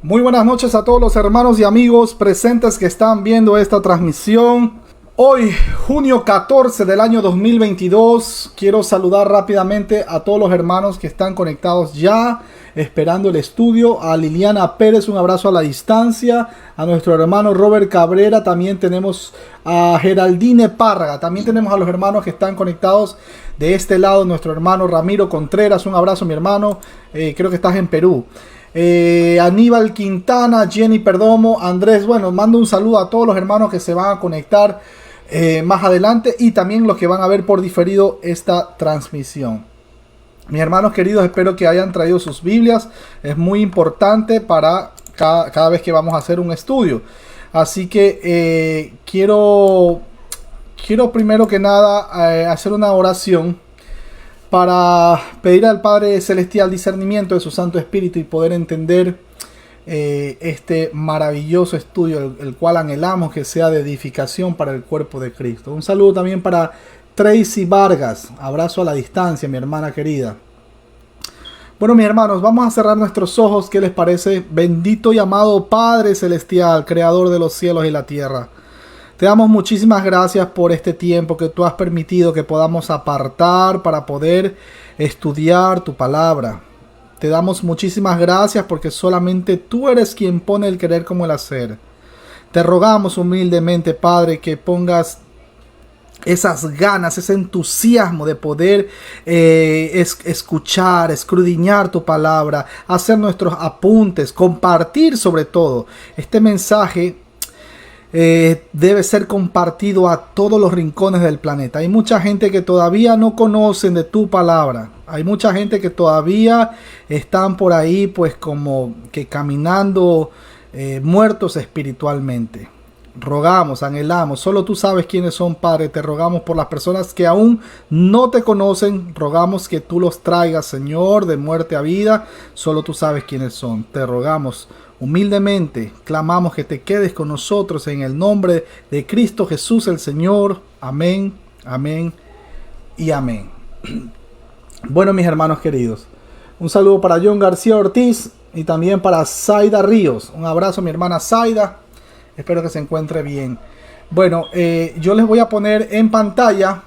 Muy buenas noches a todos los hermanos y amigos presentes que están viendo esta transmisión. Hoy, junio 14 del año 2022, quiero saludar rápidamente a todos los hermanos que están conectados ya, esperando el estudio. A Liliana Pérez, un abrazo a la distancia. A nuestro hermano Robert Cabrera, también tenemos a Geraldine Párraga. También tenemos a los hermanos que están conectados de este lado. Nuestro hermano Ramiro Contreras, un abrazo mi hermano, creo que estás en Perú. Aníbal Quintana, Jenny Perdomo, Andrés, bueno, mando un saludo a todos los hermanos que se van a conectar más adelante y también los que van a ver por diferido esta transmisión. Mis hermanos queridos, espero que hayan traído sus Biblias, es muy importante para cada vez que vamos a hacer un estudio. Así que quiero primero que nada hacer una oración para pedir al Padre Celestial discernimiento de su Santo Espíritu y poder entender este maravilloso estudio, el cual anhelamos que sea de edificación para el cuerpo de Cristo. Un saludo también para Tracy Vargas, abrazo a la distancia, mi hermana querida. Bueno, mis hermanos, vamos a cerrar nuestros ojos. ¿Qué les parece? Bendito y amado Padre Celestial, Creador de los cielos y la tierra. Te damos muchísimas gracias por este tiempo que tú has permitido que podamos apartar para poder estudiar tu palabra. Te damos muchísimas gracias porque solamente tú eres quien pone el querer como el hacer. Te rogamos humildemente, Padre, que pongas esas ganas, ese entusiasmo de poder escuchar, escudriñar tu palabra, hacer nuestros apuntes, compartir sobre todo este mensaje. Debe ser compartido a todos los rincones del planeta. Hay mucha gente que todavía no conocen de tu palabra. Hay mucha gente que todavía están por ahí pues como que caminando muertos espiritualmente. Rogamos, anhelamos, solo tú sabes quiénes son, Padre. Te rogamos por las personas que aún no te conocen. Rogamos que tú los traigas, Señor, de muerte a vida. Solo tú sabes quiénes son. Te rogamos humildemente, clamamos que te quedes con nosotros en el nombre de Cristo Jesús el Señor. Amén, amén y amén. Bueno, mis hermanos queridos, un saludo para John García Ortiz y también para Zaida Ríos. Un abrazo a mi hermana Zaida, espero que se encuentre bien. Bueno, yo les voy a poner en pantalla,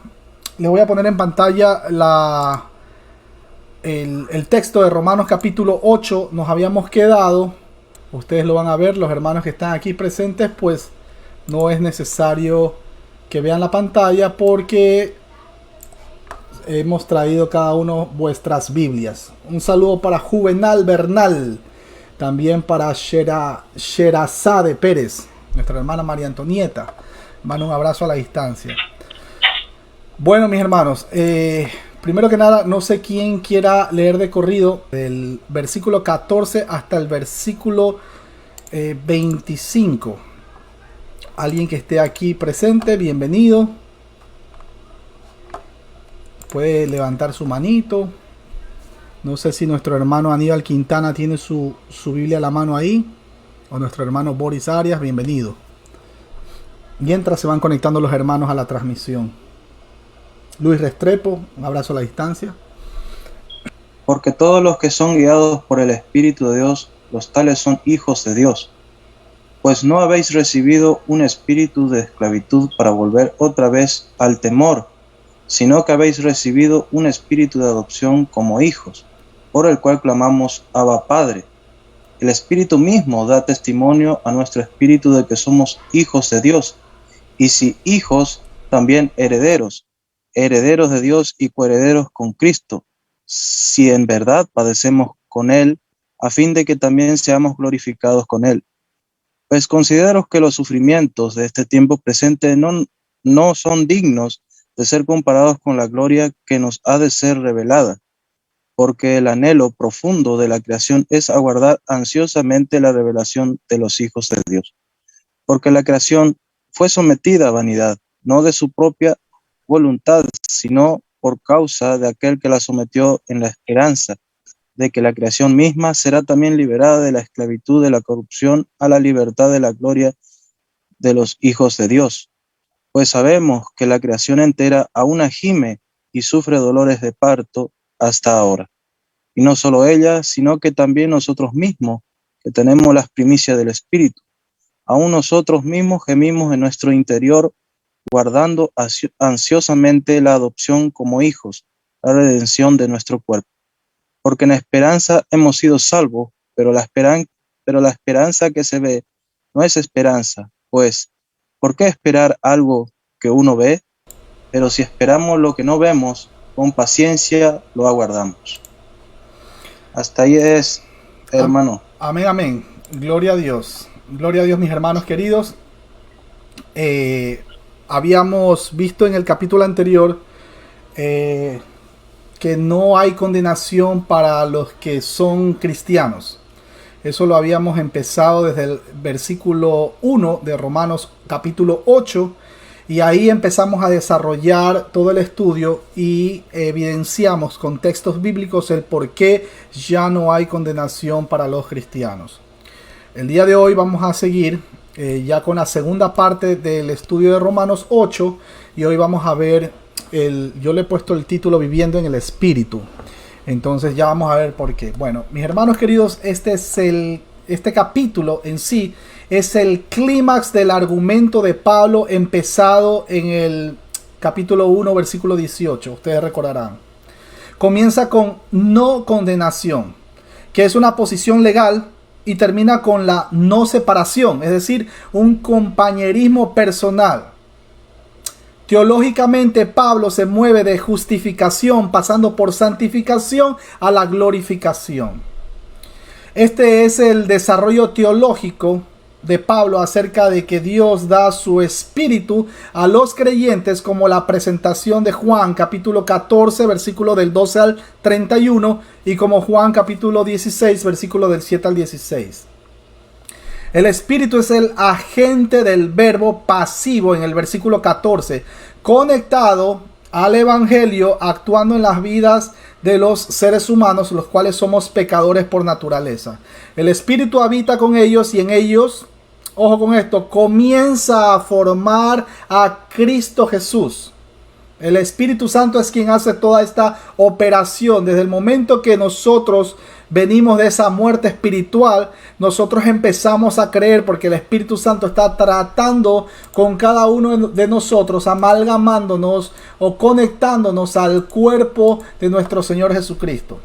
el texto de Romanos capítulo 8. Nos habíamos quedado. Ustedes lo van a ver, los hermanos que están aquí presentes, pues no es necesario que vean la pantalla porque hemos traído cada uno vuestras Biblias. Un saludo para Juvenal Bernal, también para Sherazade Pérez, nuestra hermana María Antonieta. Mando un abrazo a la distancia. Bueno, mis hermanos, primero que nada, no sé quién quiera leer de corrido del versículo 14 hasta el versículo 25. Alguien que esté aquí presente, bienvenido. Puede levantar su manito. No sé si nuestro hermano Aníbal Quintana tiene su Biblia a la mano ahí. O nuestro hermano Boris Arias, bienvenido. Mientras se van conectando los hermanos a la transmisión. Luis Restrepo, un abrazo a la distancia. Porque todos los que son guiados por el Espíritu de Dios, los tales son hijos de Dios. Pues no habéis recibido un espíritu de esclavitud para volver otra vez al temor, sino que habéis recibido un espíritu de adopción como hijos, por el cual clamamos Abba Padre. El Espíritu mismo da testimonio a nuestro espíritu de que somos hijos de Dios, y si hijos, también herederos, herederos de Dios y coherederos con Cristo, si en verdad padecemos con Él, a fin de que también seamos glorificados con Él. Pues considero que los sufrimientos de este tiempo presente no son dignos de ser comparados con la gloria que nos ha de ser revelada, porque el anhelo profundo de la creación es aguardar ansiosamente la revelación de los hijos de Dios. Porque la creación fue sometida a vanidad, no de su propia voluntad, sino por causa de aquel que la sometió, en la esperanza de que la creación misma será también liberada de la esclavitud de la corrupción a la libertad de la gloria de los hijos de Dios. Pues sabemos que la creación entera aún gime y sufre dolores de parto hasta ahora. Y no solo ella, sino que también nosotros mismos, que tenemos las primicias del Espíritu. Aún nosotros mismos gemimos en nuestro interior, guardando ansiosamente la adopción como hijos, la redención de nuestro cuerpo. Porque en esperanza hemos sido salvos, pero la esperanza que se ve no es esperanza, pues, ¿por qué esperar algo que uno ve? Pero si esperamos lo que no vemos, con paciencia lo aguardamos. Hasta ahí es, hermano. Amén, amén. Gloria a Dios. Gloria a Dios, mis hermanos queridos. Habíamos visto en el capítulo anterior que no hay condenación para los que son cristianos. Eso lo habíamos empezado desde el versículo 1 de Romanos capítulo 8. Y ahí empezamos a desarrollar todo el estudio y evidenciamos con textos bíblicos el por qué ya no hay condenación para los cristianos. El día de hoy vamos a seguir ya con la segunda parte del estudio de Romanos 8 y hoy vamos a ver, yo le he puesto el título Viviendo en el Espíritu. Entonces ya vamos a ver por qué. Bueno, mis hermanos queridos, este capítulo en sí es el clímax del argumento de Pablo empezado en el capítulo 1, versículo 18. Ustedes recordarán. Comienza con no condenación, que es una posición legal, y termina con la no separación, es decir, un compañerismo personal. Teológicamente, Pablo se mueve de justificación, pasando por santificación a la glorificación. Este es el desarrollo teológico de Pablo acerca de que Dios da su espíritu a los creyentes, como la presentación de Juan capítulo 14 versículo del 12 al 31 y como Juan capítulo 16 versículo del 7 al 16. El espíritu es el agente del verbo pasivo en el versículo 14, conectado al evangelio, actuando en las vidas de los seres humanos, los cuales somos pecadores por naturaleza. El espíritu habita con ellos y en ellos, ojo con esto, comienza a formar a Cristo Jesús. El Espíritu Santo es quien hace toda esta operación. Desde el momento que nosotros venimos de esa muerte espiritual, nosotros empezamos a creer porque el Espíritu Santo está tratando con cada uno de nosotros, amalgamándonos o conectándonos al cuerpo de nuestro Señor Jesucristo.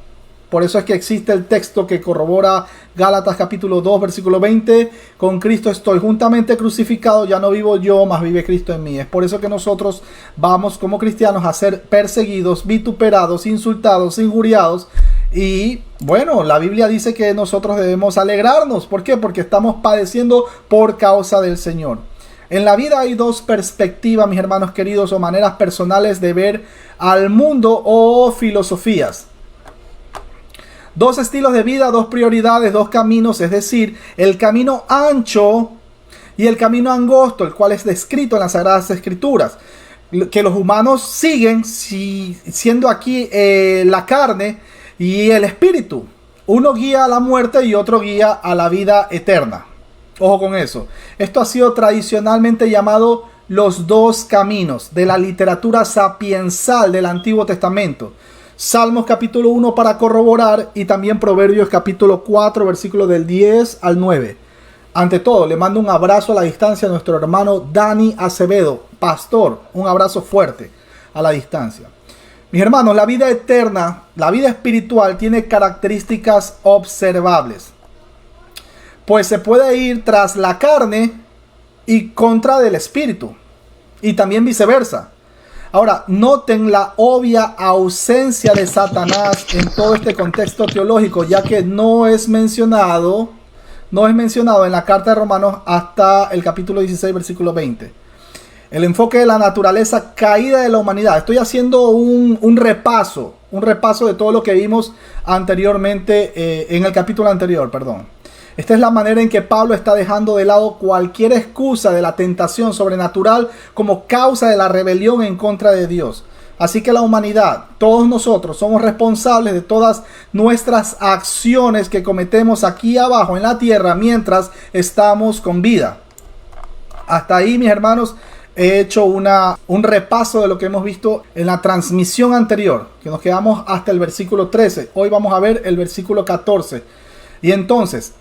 Por eso es que existe el texto que corrobora Gálatas capítulo 2 versículo 20. Con Cristo estoy juntamente crucificado, ya no vivo yo, mas vive Cristo en mí. Es por eso que nosotros vamos como cristianos a ser perseguidos, vituperados, insultados, injuriados. Y bueno, la Biblia dice que nosotros debemos alegrarnos. ¿Por qué? Porque estamos padeciendo por causa del Señor. En la vida hay dos perspectivas, mis hermanos queridos, o maneras personales de ver al mundo o filosofías. Dos estilos de vida, dos prioridades, dos caminos, es decir, el camino ancho y el camino angosto, el cual es descrito en las Sagradas Escrituras, que los humanos siguen siendo aquí la carne y el espíritu. Uno guía a la muerte y otro guía a la vida eterna. Ojo con eso. Esto ha sido tradicionalmente llamado los dos caminos de la literatura sapiensal del Antiguo Testamento. Salmos capítulo 1 para corroborar y también Proverbios capítulo 4 versículos del 10 al 9. Ante todo, le mando un abrazo a la distancia a nuestro hermano Dani Acevedo, pastor. Un abrazo fuerte a la distancia. Mis hermanos, la vida eterna, la vida espiritual tiene características observables. Pues se puede ir tras la carne y contra del espíritu. Y también viceversa. Ahora, noten la obvia ausencia de Satanás en todo este contexto teológico, ya que no es mencionado en la carta de Romanos hasta el capítulo 16, versículo 20. El enfoque de la naturaleza caída de la humanidad. Estoy haciendo un repaso de todo lo que vimos anteriormente, en el capítulo anterior, perdón. Esta es la manera en que Pablo está dejando de lado cualquier excusa de la tentación sobrenatural como causa de la rebelión en contra de Dios. Así que la humanidad, todos nosotros, somos responsables de todas nuestras acciones que cometemos aquí abajo en la tierra mientras estamos con vida. Hasta ahí, mis hermanos, he hecho un repaso de lo que hemos visto en la transmisión anterior, que nos quedamos hasta el versículo 13. Hoy vamos a ver el versículo 14. Y entonces,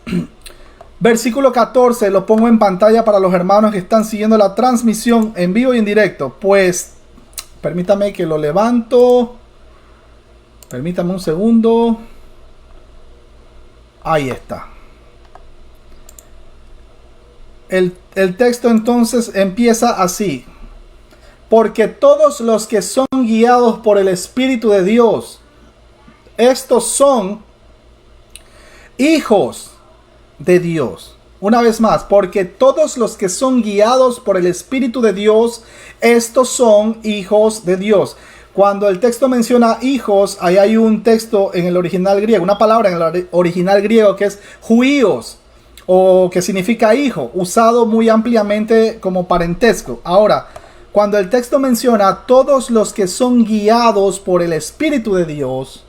Versículo 14, lo pongo en pantalla para los hermanos que están siguiendo la transmisión en vivo y en directo. Pues, permítame que lo levanto. Permítame un segundo. Ahí está. El texto entonces empieza así. Porque todos los que son guiados por el Espíritu de Dios, estos son hijos de Dios. Una vez más, porque todos los que son guiados por el Espíritu de Dios, estos son hijos de Dios. Cuando el texto menciona hijos, ahí hay un texto en el original griego, una palabra en el original griego que es huios, o que significa hijo, usado muy ampliamente como parentesco. Ahora, cuando el texto menciona todos los que son guiados por el Espíritu de Dios,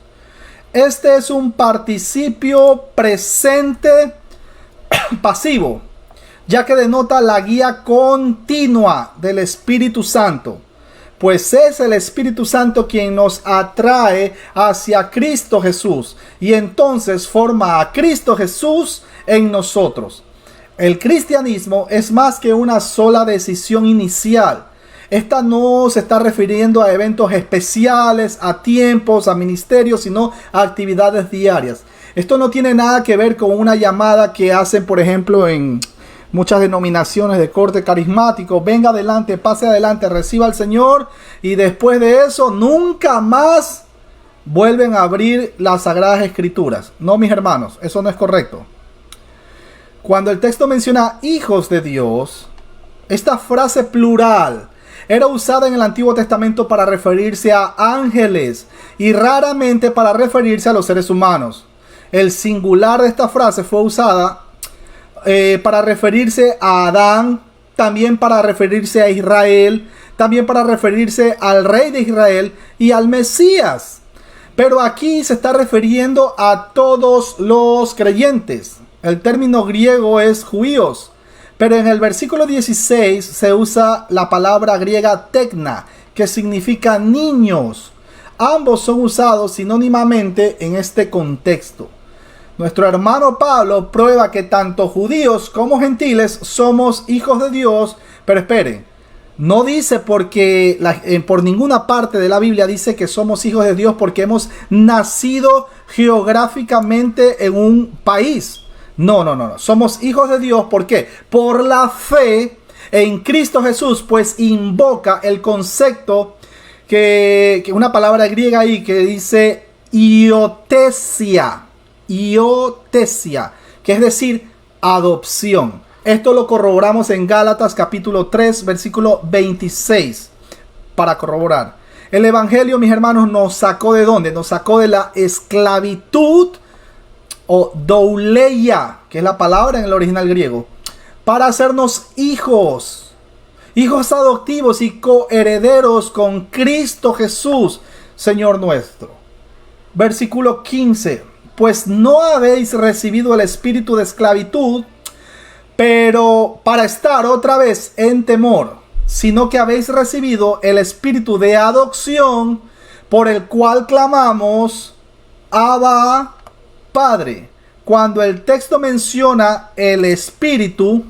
este es un participio presente pasivo, ya que denota la guía continua del Espíritu Santo, pues es el Espíritu Santo quien nos atrae hacia Cristo Jesús y entonces forma a Cristo Jesús en nosotros. El cristianismo es más que una sola decisión inicial. Esta no se está refiriendo a eventos especiales, a tiempos, a ministerios, sino a actividades diarias. Esto no tiene nada que ver con una llamada que hacen, por ejemplo, en muchas denominaciones de corte carismático. Venga adelante, pase adelante, reciba al Señor y después de eso nunca más vuelven a abrir las Sagradas Escrituras. No, mis hermanos, eso no es correcto. Cuando el texto menciona hijos de Dios, esta frase plural era usada en el Antiguo Testamento para referirse a ángeles y raramente para referirse a los seres humanos. El singular de esta frase fue usada para referirse a Adán, también para referirse a Israel, también para referirse al rey de Israel y al Mesías. Pero aquí se está refiriendo a todos los creyentes. El término griego es huios. Pero en el versículo 16 se usa la palabra griega tekna, que significa niños. Ambos son usados sinónimamente en este contexto. Nuestro hermano Pablo prueba que tanto judíos como gentiles somos hijos de Dios. Pero esperen, no dice porque por ninguna parte de la Biblia dice que somos hijos de Dios porque hemos nacido geográficamente en un país. No. Somos hijos de Dios. ¿Por qué? Por la fe en Cristo Jesús, pues invoca el concepto que una palabra griega ahí que dice iotesia, que es decir, adopción. Esto lo corroboramos en Gálatas capítulo 3, versículo 26, para corroborar. El Evangelio, mis hermanos, nos sacó ¿de dónde? Nos sacó de la esclavitud o douleia, que es la palabra en el original griego, para hacernos hijos adoptivos y coherederos con Cristo Jesús, Señor nuestro. Versículo 15, pues no habéis recibido el espíritu de esclavitud, pero para estar otra vez en temor, sino que habéis recibido el espíritu de adopción, por el cual clamamos, Abba, Padre. Cuando el texto menciona el espíritu,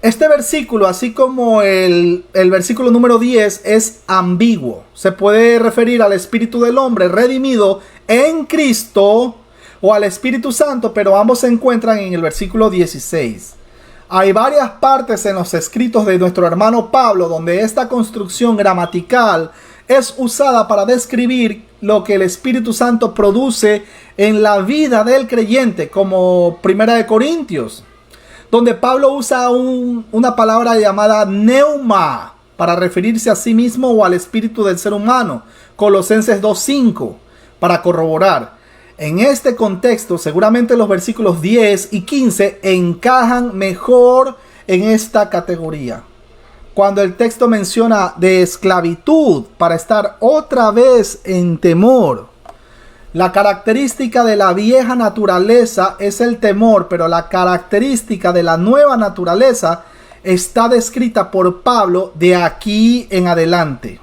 este versículo, así como el versículo número 10, es ambiguo. Se puede referir al espíritu del hombre redimido en Cristo o al Espíritu Santo, pero ambos se encuentran en el versículo 16. Hay varias partes en los escritos de nuestro hermano Pablo donde esta construcción gramatical es usada para describir lo que el Espíritu Santo produce en la vida del creyente, como 1 Corintios, donde Pablo usa una palabra llamada neuma para referirse a sí mismo o al espíritu del ser humano, Colosenses 2:5, para corroborar. En este contexto, seguramente los versículos 10 y 15 encajan mejor en esta categoría. Cuando el texto menciona de esclavitud para estar otra vez en temor, la característica de la vieja naturaleza es el temor, pero la característica de la nueva naturaleza está descrita por Pablo de aquí en adelante.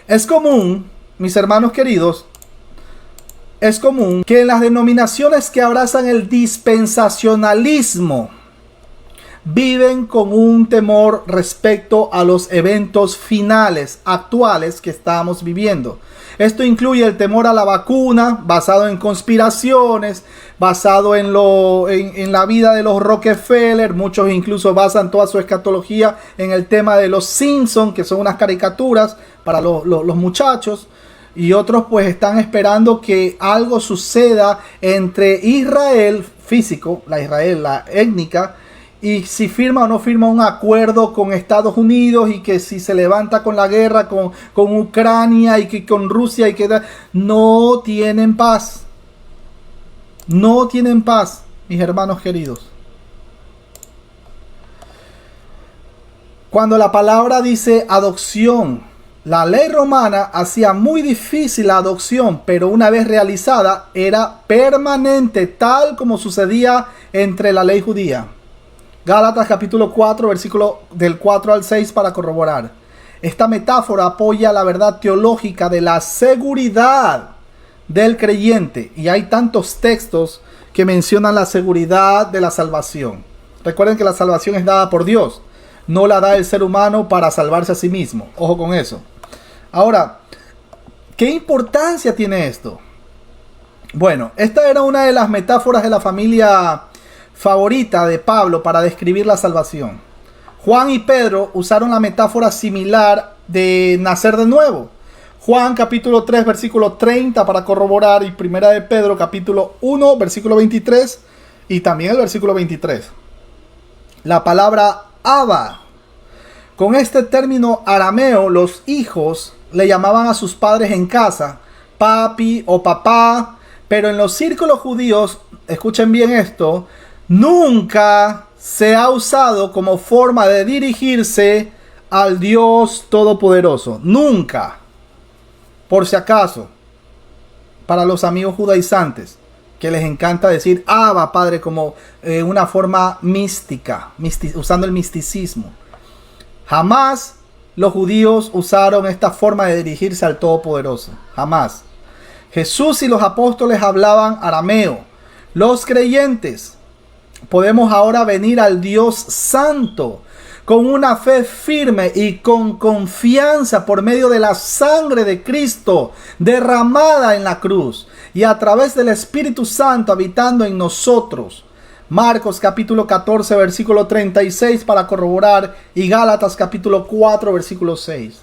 Es común, mis hermanos queridos, es común que en las denominaciones que abrazan el dispensacionalismo viven con un temor respecto a los eventos finales actuales que estamos viviendo. Esto incluye el temor a la vacuna, basado en conspiraciones, basado en la vida de los Rockefeller. Muchos incluso basan toda su escatología en el tema de los Simpsons, que son unas caricaturas para los muchachos. Y otros pues están esperando que algo suceda entre Israel físico, la Israel, la étnica, y si firma o no firma un acuerdo con Estados Unidos, y que si se levanta con la guerra con Ucrania y que con Rusia, y que no tienen paz. No tienen paz, mis hermanos queridos. Cuando la palabra dice adopción, la ley romana hacía muy difícil la adopción, pero una vez realizada era permanente, tal como sucedía entre la ley judía. Gálatas capítulo 4, versículo del 4 al 6 para corroborar. Esta metáfora apoya la verdad teológica de la seguridad del creyente. Y hay tantos textos que mencionan la seguridad de la salvación. Recuerden que la salvación es dada por Dios. No la da el ser humano para salvarse a sí mismo. Ojo con eso. Ahora, ¿qué importancia tiene esto? Bueno, esta era una de las metáforas de la familia favorita de Pablo para describir la salvación. Juan y Pedro usaron la metáfora similar de nacer de nuevo. Juan capítulo 3 versículo 30 para corroborar, y primera de Pedro capítulo 1 versículo 23 y también el versículo 23. La palabra Abba. Con este término arameo, los hijos le llamaban a sus padres en casa papi o papá, pero en los círculos judíos, escuchen bien esto, nunca se ha usado como forma de dirigirse al Dios Todopoderoso. Nunca. Por si acaso, para los amigos judaizantes, que les encanta decir Abba, Padre, como una forma mística, usando el misticismo. Jamás los judíos usaron esta forma de dirigirse al Todopoderoso. Jamás. Jesús y los apóstoles hablaban arameo. Los creyentes podemos ahora venir al Dios Santo con una fe firme y con confianza por medio de la sangre de Cristo derramada en la cruz y a través del Espíritu Santo habitando en nosotros. Marcos capítulo 14 versículo 36 para corroborar, y Gálatas capítulo 4 versículo 6.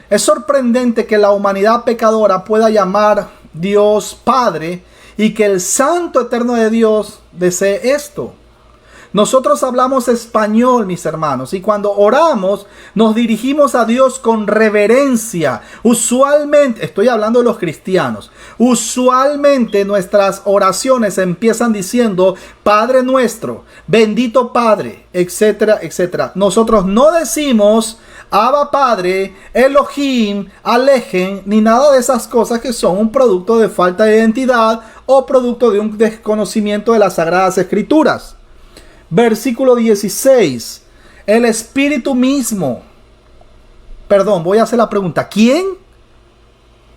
Es sorprendente que la humanidad pecadora pueda llamar Dios Padre y que el Santo Eterno de Dios desee esto. Nosotros hablamos español, mis hermanos, y cuando oramos nos dirigimos a Dios con reverencia. Usualmente, estoy hablando de los cristianos, usualmente nuestras oraciones empiezan diciendo Padre nuestro, bendito Padre, etcétera, etcétera. Nosotros no decimos Abba Padre, Elohim, Alejen, ni nada de esas cosas que son un producto de falta de identidad o producto de un desconocimiento de las Sagradas Escrituras. Versículo 16. El Espíritu mismo. Perdón, voy a hacer la pregunta. ¿Quién?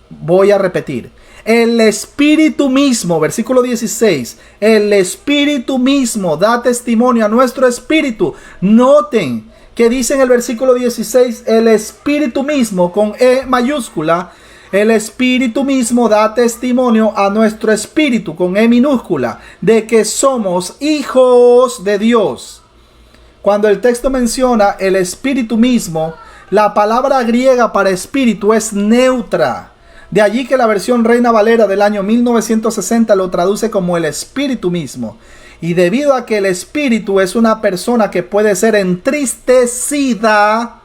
Voy a repetir. El Espíritu mismo, versículo 16. El Espíritu mismo da testimonio a nuestro espíritu. Noten que dice en el versículo 16, el Espíritu mismo con E mayúscula. El Espíritu mismo da testimonio a nuestro espíritu con E minúscula de que somos hijos de Dios. Cuando el texto menciona el Espíritu mismo, la palabra griega para espíritu es neutra. De allí que la versión Reina Valera del año 1960 lo traduce como el Espíritu mismo. Y debido a que el espíritu es una persona que puede ser entristecida,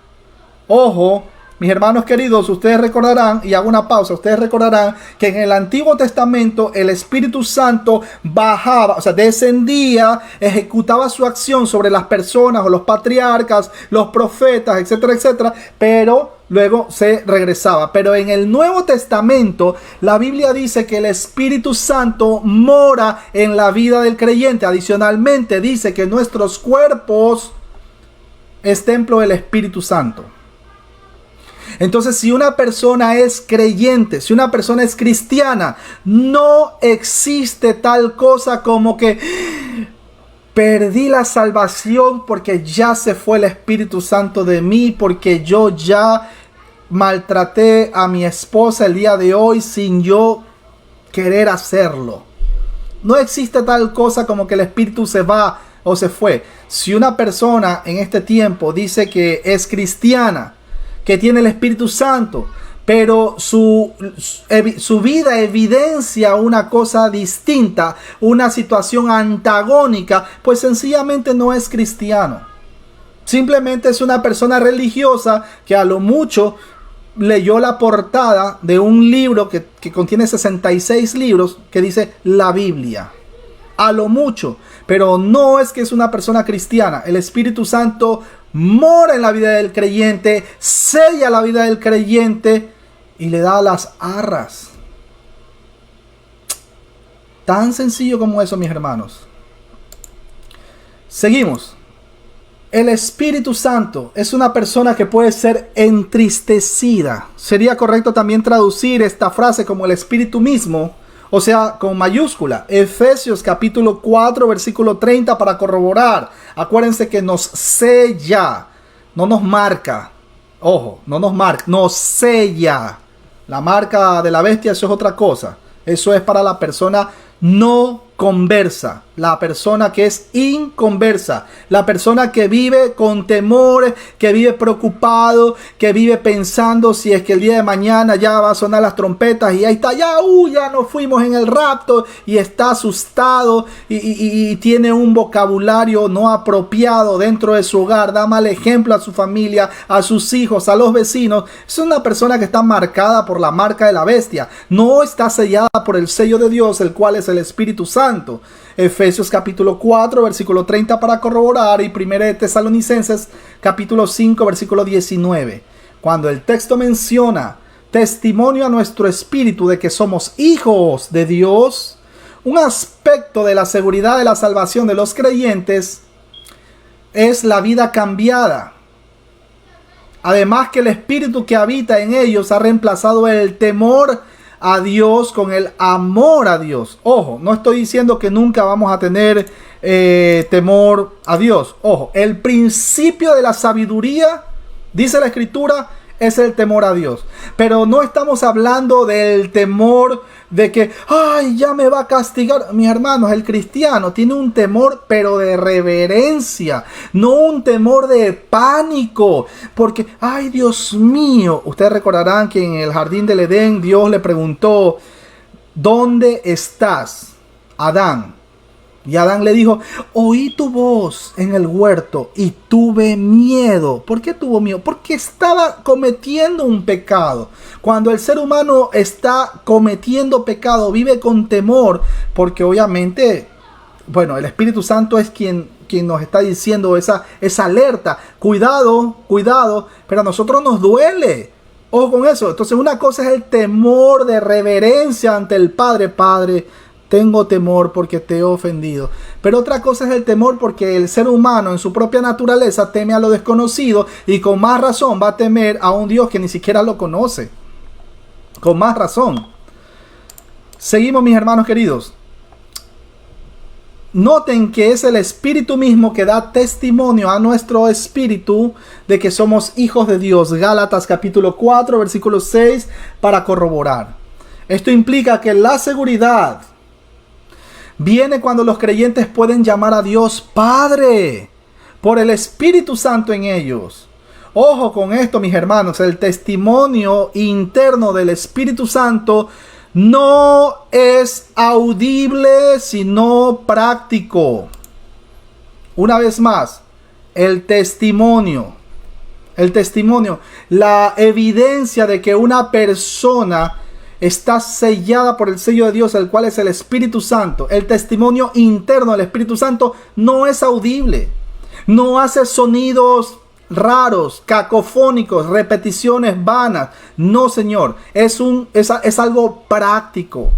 ojo, mis hermanos queridos, ustedes recordarán, y hago una pausa, ustedes recordarán que en el Antiguo Testamento el Espíritu Santo bajaba, o sea, descendía, ejecutaba su acción sobre las personas o los patriarcas, los profetas, etcétera, etcétera, pero luego se regresaba. Pero en el Nuevo Testamento la Biblia dice que el Espíritu Santo mora en la vida del creyente. Adicionalmente dice que nuestros cuerpos es templo del Espíritu Santo. Entonces, si una persona es creyente, si una persona es cristiana, no existe tal cosa como que perdí la salvación porque ya se fue el Espíritu Santo de mí, porque yo ya maltraté a mi esposa el día de hoy sin yo querer hacerlo. No existe tal cosa como que el Espíritu se va o se fue. Si una persona en este tiempo dice que es cristiana, que tiene el Espíritu Santo, pero su vida evidencia una cosa distinta, una situación antagónica, pues sencillamente no es cristiano. Simplemente es una persona religiosa que a lo mucho leyó la portada de un libro que contiene 66 libros que dice la Biblia. A lo mucho, pero no es que es una persona cristiana. El Espíritu Santo mora en la vida del creyente, sella la vida del creyente y le da las arras. Tan sencillo como eso, mis hermanos. Seguimos. El Espíritu Santo es una persona que puede ser entristecida. Sería correcto también traducir esta frase como el Espíritu mismo, o sea, con mayúscula. Efesios capítulo 4, versículo 30 para corroborar. Acuérdense que nos sella, no nos marca. Ojo, no nos marca, nos sella. La marca de la bestia, eso es otra cosa. Eso es para la persona no conversa, la persona que es inconversa, la persona que vive con temor, que vive preocupado, que vive pensando si es que el día de mañana ya va a sonar las trompetas y ahí está, ya nos fuimos en el rapto, y está asustado y tiene un vocabulario no apropiado dentro de su hogar, da mal ejemplo a su familia, a sus hijos, a los vecinos. Es una persona que está marcada por la marca de la bestia, no está sellada por el sello de Dios, el cual es el Espíritu Santo. Efesios capítulo 4 versículo 30 para corroborar, y 1 de Tesalonicenses capítulo 5 versículo 19. Cuando el texto menciona testimonio a nuestro espíritu de que somos hijos de Dios, un aspecto de la seguridad de la salvación de los creyentes es la vida cambiada. Además que el espíritu que habita en ellos ha reemplazado el temor a Dios con el amor a Dios. Ojo, no estoy diciendo que nunca vamos a tener temor a Dios. Ojo, el principio de la sabiduría, dice la Escritura, es el temor a Dios. Pero no estamos hablando del temor de que, ay, ya me va a castigar. Mis hermanos, el cristiano tiene un temor, pero de reverencia, no un temor de pánico, porque, ay, Dios mío. Ustedes recordarán que en el jardín del Edén Dios le preguntó, ¿dónde estás, Adán? Y Adán le dijo, oí tu voz en el huerto y tuve miedo. ¿Por qué tuvo miedo? Porque estaba cometiendo un pecado. Cuando el ser humano está cometiendo pecado, vive con temor, porque obviamente, bueno, el Espíritu Santo es quien nos está diciendo esa alerta. Cuidado, pero a nosotros nos duele. Ojo con eso. Entonces una cosa es el temor de reverencia ante el Padre. Padre, tengo temor porque te he ofendido. Pero otra cosa es el temor porque el ser humano en su propia naturaleza teme a lo desconocido, y con más razón va a temer a un Dios que ni siquiera lo conoce. Con más razón. Seguimos, mis hermanos queridos. Noten que es el Espíritu mismo que da testimonio a nuestro espíritu de que somos hijos de Dios. Gálatas capítulo 4 versículo 6 para corroborar. Esto implica que la seguridad viene cuando los creyentes pueden llamar a Dios Padre por el Espíritu Santo en ellos. Ojo con esto, mis hermanos, el testimonio interno del Espíritu Santo no es audible, sino práctico. Una vez más, el testimonio, la evidencia de que una persona está sellada por el sello de Dios, el cual es el Espíritu Santo. El testimonio interno del Espíritu Santo no es audible. No hace sonidos raros, cacofónicos, repeticiones vanas. No, Señor. Es algo práctico.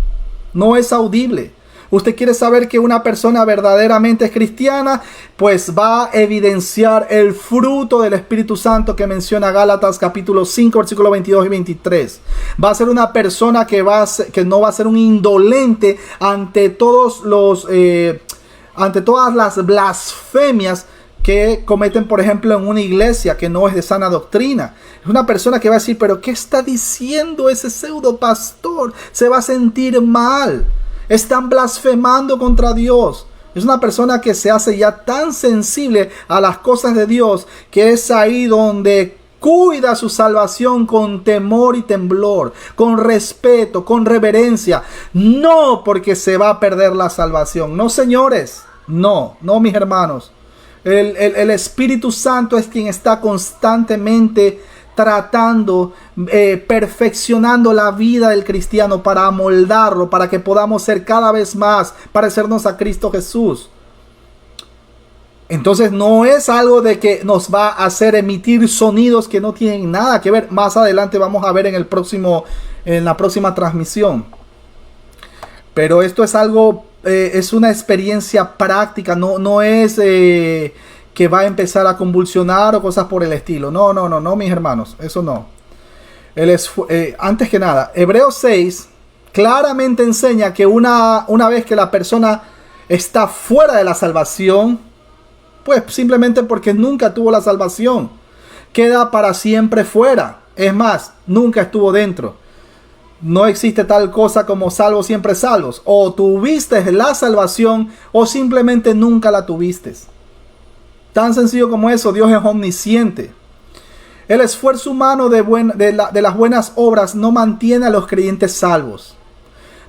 No es audible. Usted quiere saber que una persona verdaderamente es cristiana, pues va a evidenciar el fruto del Espíritu Santo que menciona Gálatas capítulo 5, versículos 22 y 23. Va a ser una persona que no va a ser un indolente ante todas las blasfemias que cometen, por ejemplo, en una iglesia que no es de sana doctrina. Es una persona que va a decir, pero ¿qué está diciendo ese pseudo pastor? Se va a sentir mal. Están blasfemando contra Dios. Es una persona que se hace ya tan sensible a las cosas de Dios, que es ahí donde cuida su salvación con temor y temblor, con respeto, con reverencia. No porque se va a perder la salvación. No, señores. No, mis hermanos. El Espíritu Santo es quien está constantemente tratando, perfeccionando la vida del cristiano para amoldarlo, para que podamos ser cada vez más, parecernos a Cristo Jesús. Entonces no es algo de que nos va a hacer emitir sonidos que no tienen nada que ver. Más adelante vamos a ver en la próxima transmisión. Pero esto es algo, es una experiencia práctica, no es que va a empezar a convulsionar o cosas por el estilo. No, mis hermanos, eso no. Antes que nada, Hebreos 6 claramente enseña que una vez que la persona está fuera de la salvación, pues simplemente porque nunca tuvo la salvación, queda para siempre fuera. Es más, nunca estuvo dentro. No existe tal cosa como salvos siempre salvos. O tuviste la salvación o simplemente nunca la tuviste. Tan sencillo como eso. Dios es omnisciente. El esfuerzo humano de las buenas obras no mantiene a los creyentes salvos.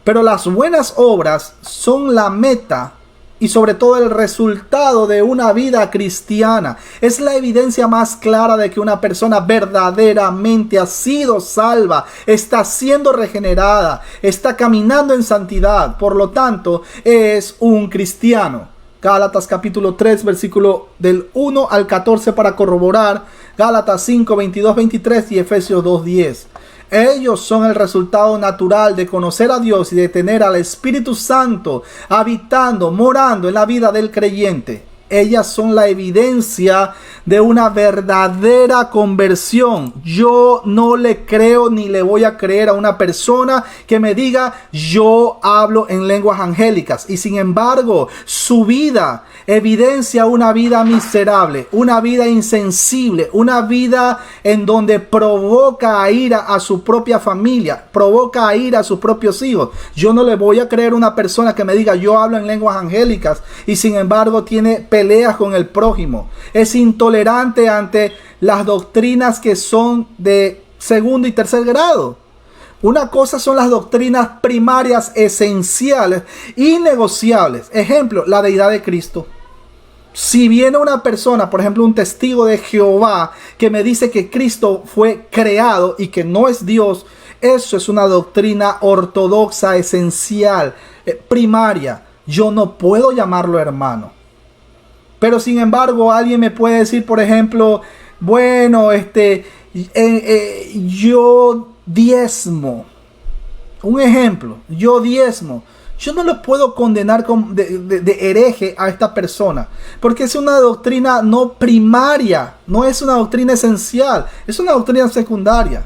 Pero las buenas obras son la meta y sobre todo el resultado de una vida cristiana. Es la evidencia más clara de que una persona verdaderamente ha sido salva, está siendo regenerada, está caminando en santidad. Por lo tanto, es un cristiano. Gálatas capítulo 3, versículo del 1 al 14 para corroborar. Gálatas 5, 22, 23 y Efesios 2, 10. Ellos son el resultado natural de conocer a Dios y de tener al Espíritu Santo habitando, morando en la vida del creyente. Ellas son la evidencia de una verdadera conversión. Yo no le creo ni le voy a creer a una persona que me diga yo hablo en lenguas angélicas y sin embargo su vida evidencia una vida miserable, una vida insensible, una vida en donde provoca a ira a su propia familia, provoca a ira a sus propios hijos. Yo no le voy a creer a una persona que me diga yo hablo en lenguas angélicas y sin embargo tiene peleas con el prójimo, es intolerante ante las doctrinas que son de segundo y tercer grado. Una cosa son las doctrinas primarias, esenciales, innegociables. Ejemplo, la deidad de Cristo. Si viene una persona, por ejemplo, un testigo de Jehová, que me dice que Cristo fue creado y que no es Dios, eso es una doctrina ortodoxa, esencial, primaria. Yo no puedo llamarlo hermano. Pero sin embargo, alguien me puede decir, por ejemplo, bueno, yo diezmo. Un ejemplo, yo diezmo. Yo no lo puedo condenar de hereje a esta persona, porque es una doctrina no primaria, no es una doctrina esencial, es una doctrina secundaria.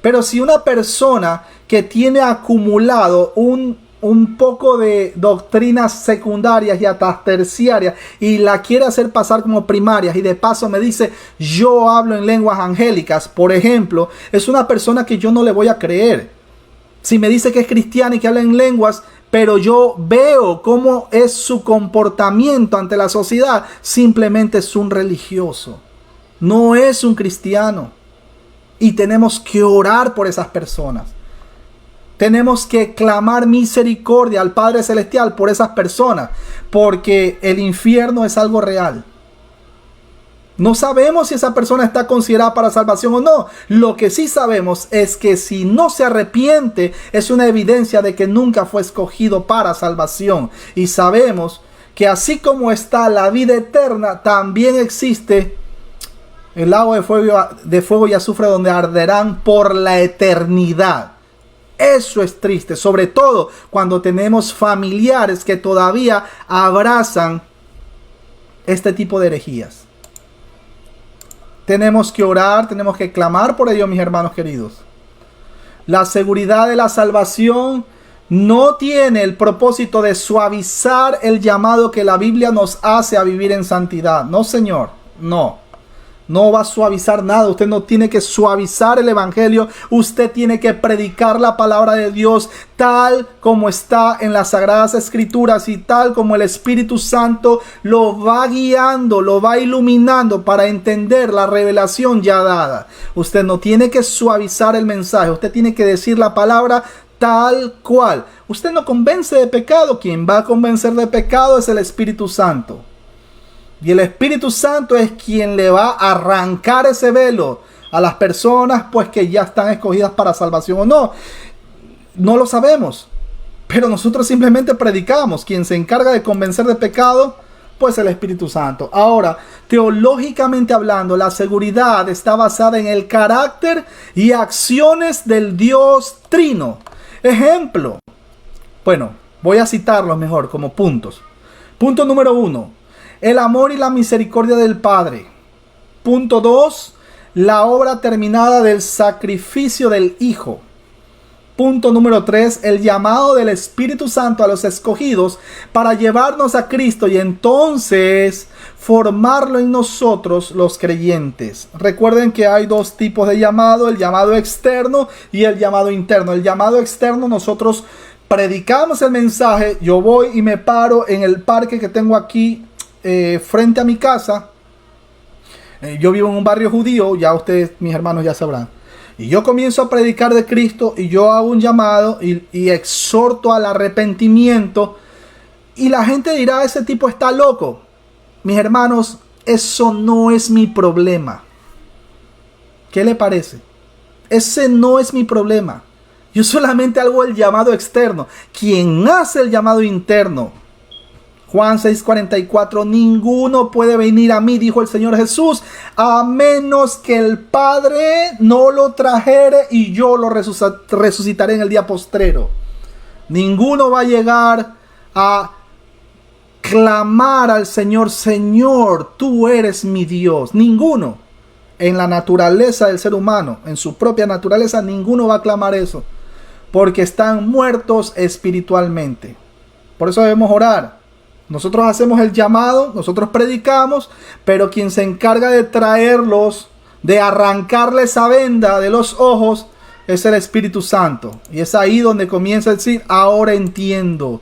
Pero si una persona que tiene acumulado un poco de doctrinas secundarias y hasta terciarias y la quiere hacer pasar como primarias y de paso me dice yo hablo en lenguas angélicas, por ejemplo, es una persona que yo no le voy a creer. Si me dice que es cristiana y que habla en lenguas, pero yo veo cómo es su comportamiento ante la sociedad, simplemente es un religioso, no es un cristiano. Y tenemos que orar por esas personas. Tenemos que clamar misericordia al Padre Celestial por esas personas, porque el infierno es algo real. No sabemos si esa persona está considerada para salvación o no. Lo que sí sabemos es que si no se arrepiente, es una evidencia de que nunca fue escogido para salvación. Y sabemos que así como está la vida eterna, también existe el lago de fuego y azufre donde arderán por la eternidad. Eso es triste, sobre todo cuando tenemos familiares que todavía abrazan este tipo de herejías. Tenemos que orar, tenemos que clamar por ello, mis hermanos queridos. La seguridad de la salvación no tiene el propósito de suavizar el llamado que la Biblia nos hace a vivir en santidad. No, Señor, no. No va a suavizar nada. Usted no tiene que suavizar el evangelio. Usted tiene que predicar la palabra de Dios tal como está en las Sagradas Escrituras y tal como el Espíritu Santo lo va guiando, lo va iluminando para entender la revelación ya dada. Usted no tiene que suavizar el mensaje. Usted tiene que decir la palabra tal cual. Usted no convence de pecado. Quien va a convencer de pecado es el Espíritu Santo. Y el Espíritu Santo es quien le va a arrancar ese velo a las personas, pues que ya están escogidas para salvación o no. No lo sabemos, pero nosotros simplemente predicamos. Quien se encarga de convencer de pecado, pues el Espíritu Santo. Ahora, teológicamente hablando, la seguridad está basada en el carácter y acciones del Dios Trino. Ejemplo. Bueno, voy a citarlos mejor como puntos. Punto número 1. El amor y la misericordia del Padre. Punto 2. La obra terminada del sacrificio del Hijo. Punto número 3. El llamado del Espíritu Santo a los escogidos para llevarnos a Cristo y entonces formarlo en nosotros los creyentes. Recuerden que hay dos tipos de llamado: el llamado externo y el llamado interno. El llamado externo, nosotros predicamos el mensaje. Yo voy y me paro en el parque que tengo aquí frente a mi casa. Yo vivo en un barrio judío, ya ustedes, mis hermanos, ya sabrán. Y yo comienzo a predicar de Cristo y yo hago un llamado y exhorto al arrepentimiento. Y la gente dirá, ese tipo está loco. Mis hermanos, eso no es mi problema. ¿Qué le parece? Ese no es mi problema. Yo solamente hago el llamado externo. Quien hace el llamado interno, Juan 6:44, ninguno puede venir a mí, dijo el Señor Jesús, a menos que el Padre no lo trajere y yo lo resucitaré en el día postrero. Ninguno va a llegar a clamar al Señor, Señor, tú eres mi Dios. Ninguno. En la naturaleza del ser humano, en su propia naturaleza, ninguno va a clamar eso, porque están muertos espiritualmente. Por eso debemos orar. Nosotros hacemos el llamado, nosotros predicamos, pero quien se encarga de traerlos, de arrancarle esa venda de los ojos, es el Espíritu Santo. Y es ahí donde comienza a decir, ahora entiendo.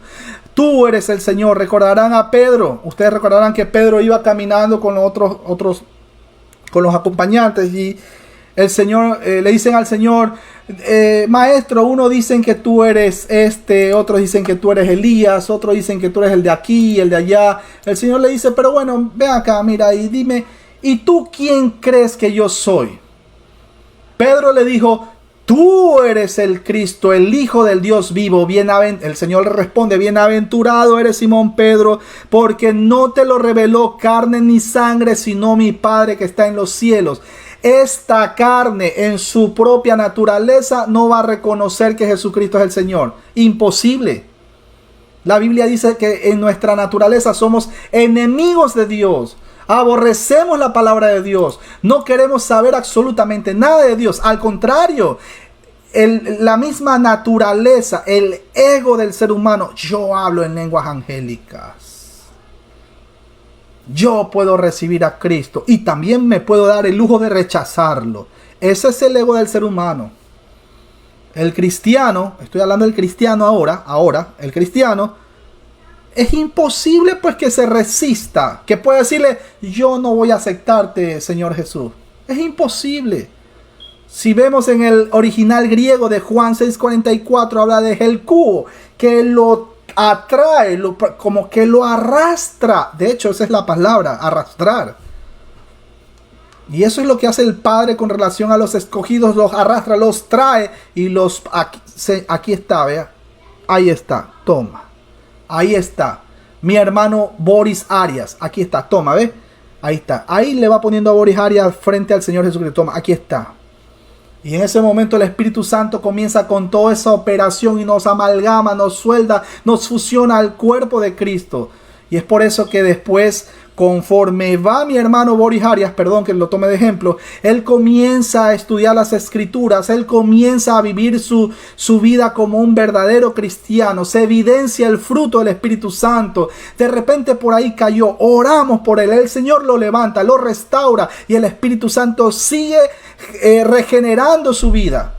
Tú eres el Señor. Recordarán a Pedro. Ustedes recordarán que Pedro iba caminando con los con los acompañantes y el Señor, le dicen al Señor, maestro, uno dicen que tú eres otros dicen que tú eres Elías, otros dicen que tú eres el de aquí y el de allá. El Señor le dice, pero bueno, ven acá, mira, y dime, ¿y tú quién crees que yo soy? Pedro le dijo, tú eres el Cristo, el Hijo del Dios vivo. El Señor le responde, bienaventurado eres Simón Pedro, porque no te lo reveló carne ni sangre, sino mi Padre que está en los cielos. Esta carne en su propia naturaleza no va a reconocer que Jesucristo es el Señor. Imposible. La Biblia dice que en nuestra naturaleza somos enemigos de Dios. Aborrecemos la palabra de Dios. No queremos saber absolutamente nada de Dios. Al contrario, la misma naturaleza, el ego del ser humano. Yo hablo en lenguas angélicas. Yo puedo recibir a Cristo y también me puedo dar el lujo de rechazarlo. Ese es el ego del ser humano. El cristiano, estoy hablando del cristiano ahora, el cristiano, es imposible pues que se resista, que pueda decirle, yo no voy a aceptarte, Señor Jesús. Es imposible. Si vemos en el original griego de Juan 6:44, habla de helkuo, que lo atrae, como que lo arrastra. De hecho, esa es la palabra, arrastrar. Y eso es lo que hace el Padre con relación a los escogidos, los arrastra, los trae y los... Aquí está, vea. Ahí está, toma. Ahí está. Mi hermano Boris Arias, aquí está, toma, ¿ves? Ahí está. Ahí le va poniendo a Boris Arias frente al Señor Jesucristo. Toma, aquí está. Y en ese momento el Espíritu Santo comienza con toda esa operación y nos amalgama, nos suelda, nos fusiona al cuerpo de Cristo. Y es por eso que después, conforme va mi hermano Boris Arias, perdón que lo tome de ejemplo, él comienza a estudiar las escrituras, él comienza a vivir su vida como un verdadero cristiano, se evidencia el fruto del Espíritu Santo. De repente por ahí cayó, oramos por él, el Señor lo levanta, lo restaura y el Espíritu Santo sigue regenerando su vida,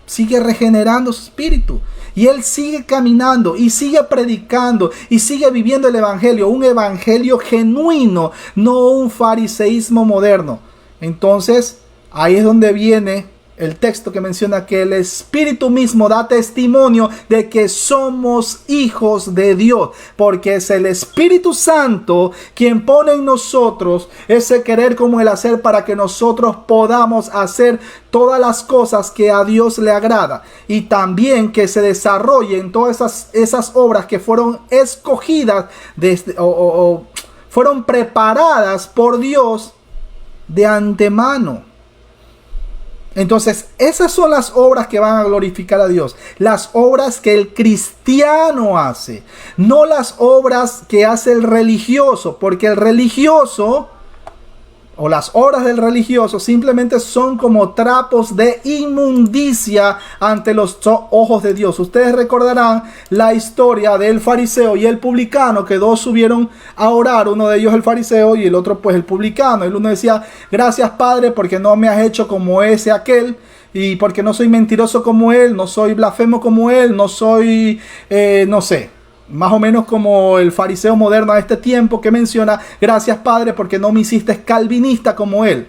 sigue regenerando su espíritu. Y él sigue caminando y sigue predicando y sigue viviendo el evangelio, un evangelio genuino, no un fariseísmo moderno. Entonces, ahí es donde viene el texto que menciona que el Espíritu mismo da testimonio de que somos hijos de Dios, porque es el Espíritu Santo quien pone en nosotros ese querer como el hacer para que nosotros podamos hacer todas las cosas que a Dios le agrada, y también que se desarrollen todas esas obras que fueron escogidas o fueron preparadas por Dios de antemano. Entonces, esas son las obras que van a glorificar a Dios. Las obras que el cristiano hace. No las obras que hace el religioso. Porque el religioso, o las obras del religioso, simplemente son como trapos de inmundicia ante los ojos de Dios. Ustedes recordarán la historia del fariseo y el publicano, que dos subieron a orar, uno de ellos el fariseo y el otro pues el publicano. El uno decía: gracias Padre porque no me has hecho como ese aquel, y porque no soy mentiroso como él, no soy blasfemo como él, no soy no sé, más o menos como el fariseo moderno a este tiempo que menciona: gracias Padre porque no me hiciste calvinista como él.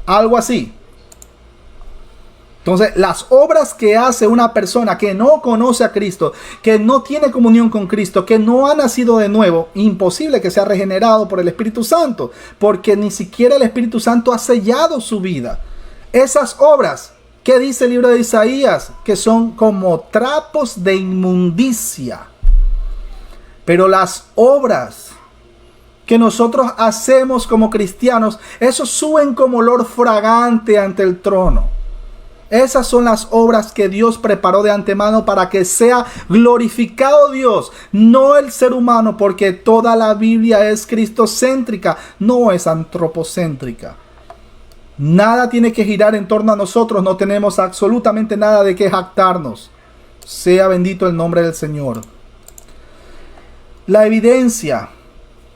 Algo así. Entonces, las obras que hace una persona que no conoce a Cristo, que no tiene comunión con Cristo, que no ha nacido de nuevo, imposible que sea regenerado por el Espíritu Santo, porque ni siquiera el Espíritu Santo ha sellado su vida. Esas obras, ¿qué dice el libro de Isaías? Que son como trapos de inmundicia. Pero las obras que nosotros hacemos como cristianos, esos suben como olor fragante ante el trono. Esas son las obras que Dios preparó de antemano para que sea glorificado Dios, no el ser humano, porque toda la Biblia es cristocéntrica, no es antropocéntrica. Nada tiene que girar en torno a nosotros, no tenemos absolutamente nada de qué jactarnos. Sea bendito el nombre del Señor. La evidencia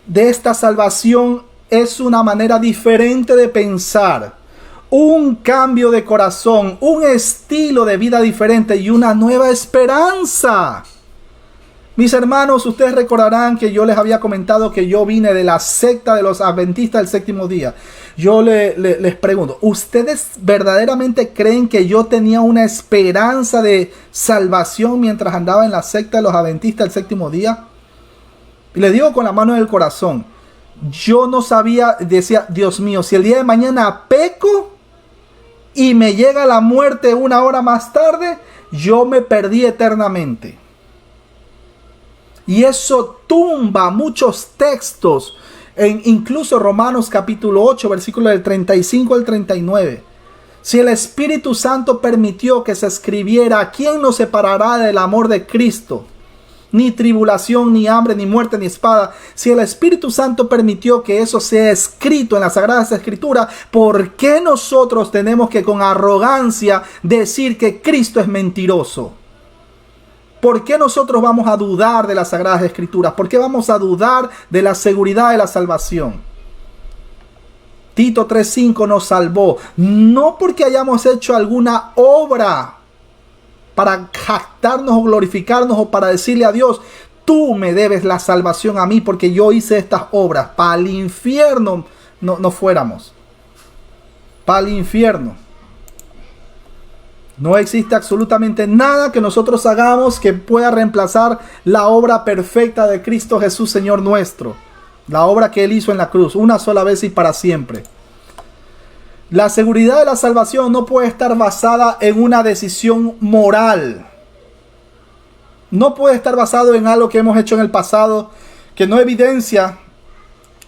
de esta salvación es una manera diferente de pensar, un cambio de corazón, un estilo de vida diferente y una nueva esperanza. Mis hermanos, ustedes recordarán que yo les había comentado que yo vine de la secta de los adventistas del séptimo día. Yo les pregunto, ¿ustedes verdaderamente creen que yo tenía una esperanza de salvación mientras andaba en la secta de los adventistas del séptimo día? Y le digo con la mano en el corazón, yo no sabía, decía, Dios mío, si el día de mañana peco y me llega la muerte una hora más tarde, yo me perdí eternamente. Y eso tumba muchos textos, incluso Romanos capítulo 8, versículos del 35 al 39. Si el Espíritu Santo permitió que se escribiera, ¿quién nos separará del amor de Cristo? Ni tribulación, ni hambre, ni muerte, ni espada. Si el Espíritu Santo permitió que eso sea escrito en las Sagradas Escrituras, ¿por qué nosotros tenemos que con arrogancia decir que Cristo es mentiroso? ¿Por qué nosotros vamos a dudar de las Sagradas Escrituras? ¿Por qué vamos a dudar de la seguridad de la salvación? Tito 3:5 nos salvó, no porque hayamos hecho alguna obra para jactarnos o glorificarnos o para decirle a Dios, tú me debes la salvación a mí porque yo hice estas obras. Para el infierno no fuéramos. Para el infierno. No existe absolutamente nada que nosotros hagamos que pueda reemplazar la obra perfecta de Cristo Jesús, Señor nuestro. La obra que Él hizo en la cruz, una sola vez y para siempre. La seguridad de la salvación no puede estar basada en una decisión moral. No puede estar basado en algo que hemos hecho en el pasado que no evidencia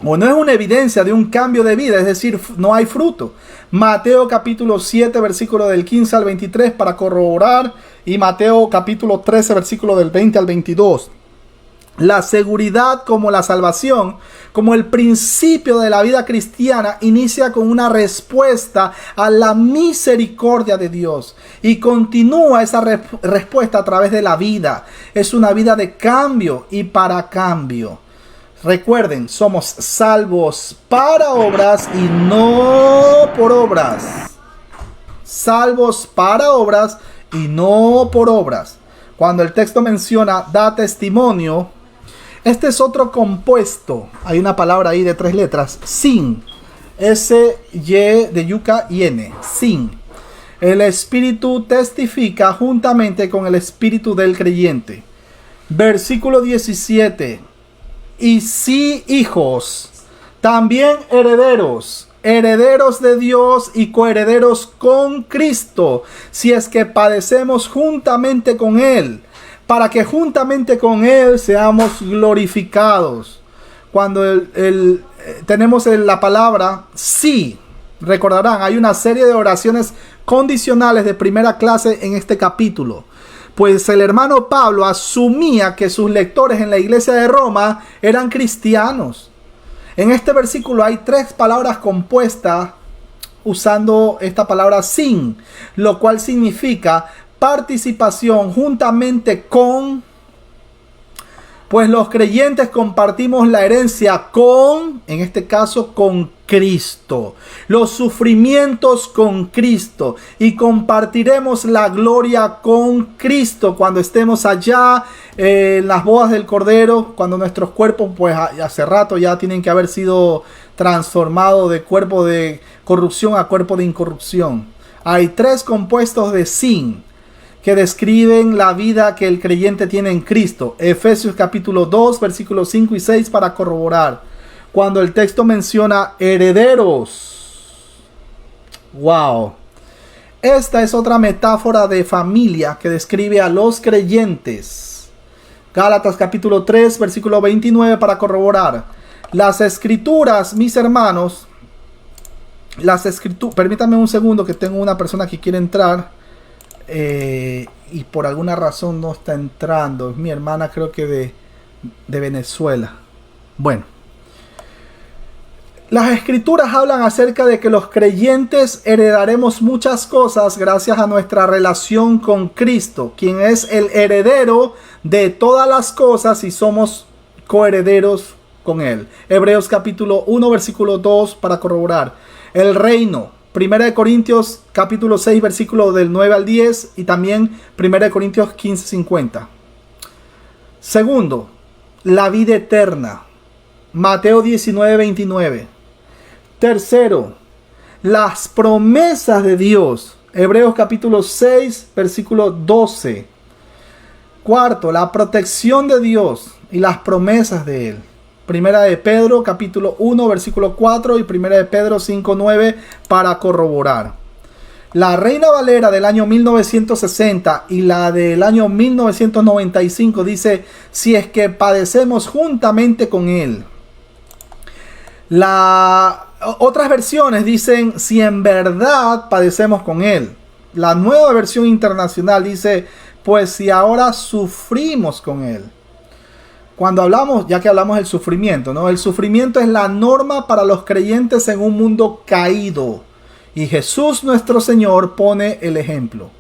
o no es una evidencia de un cambio de vida, es decir, no hay fruto. Mateo capítulo 7, versículo del 15 al 23 para corroborar, y Mateo capítulo 13, versículo del 20 al 22. La seguridad como la salvación, como el principio de la vida cristiana, inicia con una respuesta a la misericordia de Dios y continúa esa respuesta a través de la vida. Es una vida de cambio y para cambio. Recuerden, somos salvos para obras y no por obras. Salvos para obras y no por obras. Cuando el texto menciona da testimonio, este es otro compuesto. Hay una palabra ahí de 3 letras. Sin. S-Y de yuca y N. Sin. El Espíritu testifica juntamente con el Espíritu del creyente. Versículo 17. Y sí, hijos, también herederos, herederos de Dios y coherederos con Cristo, si es que padecemos juntamente con Él, para que juntamente con Él seamos glorificados. Cuando tenemos la palabra sí, recordarán, hay una serie de oraciones condicionales de primera clase en este capítulo. Pues el hermano Pablo asumía que sus lectores en la iglesia de Roma eran cristianos. En este versículo hay 3 palabras compuestas usando esta palabra sin, lo cual significa participación juntamente con, pues los creyentes compartimos la herencia con, en este caso, con Cristo, los sufrimientos con Cristo, y compartiremos la gloria con Cristo cuando estemos allá en las bodas del Cordero, cuando nuestros cuerpos, pues hace rato ya tienen que haber sido transformados de cuerpo de corrupción a cuerpo de incorrupción. Hay 3 compuestos de sin que describen la vida que el creyente tiene en Cristo. Efesios capítulo 2, versículos 5 y 6 para corroborar. Cuando el texto menciona herederos. Wow. Esta es otra metáfora de familia que describe a los creyentes. Gálatas capítulo 3, versículo 29 para corroborar. Las escrituras, mis hermanos, permítanme un segundo que tengo una persona que quiere entrar. Y por alguna razón no está entrando. Es mi hermana, creo que de Venezuela. Bueno, las escrituras hablan acerca de que los creyentes heredaremos muchas cosas gracias a nuestra relación con Cristo, quien es el heredero de todas las cosas, y somos coherederos con Él. Hebreos capítulo 1, versículo 2 para corroborar. El reino. 1 Corintios capítulo 6, versículo del 9 al 10, y también 1 Corintios 15, 50. Segundo, la vida eterna. Mateo 19, 29. Tercero, las promesas de Dios. Hebreos capítulo 6, versículo 12. Cuarto, la protección de Dios y las promesas de Él. Primera de Pedro capítulo 1 versículo 4 y Primera de Pedro 5, 9 para corroborar. La Reina Valera del año 1960 y la del año 1995 dice: si es que padecemos juntamente con Él. Otras versiones dicen: si en verdad padecemos con Él. La Nueva Versión Internacional dice: pues si ahora sufrimos con Él. Cuando hablamos, ya que hablamos del sufrimiento, ¿no? El sufrimiento es la norma para los creyentes en un mundo caído. Y Jesús nuestro Señor pone el ejemplo.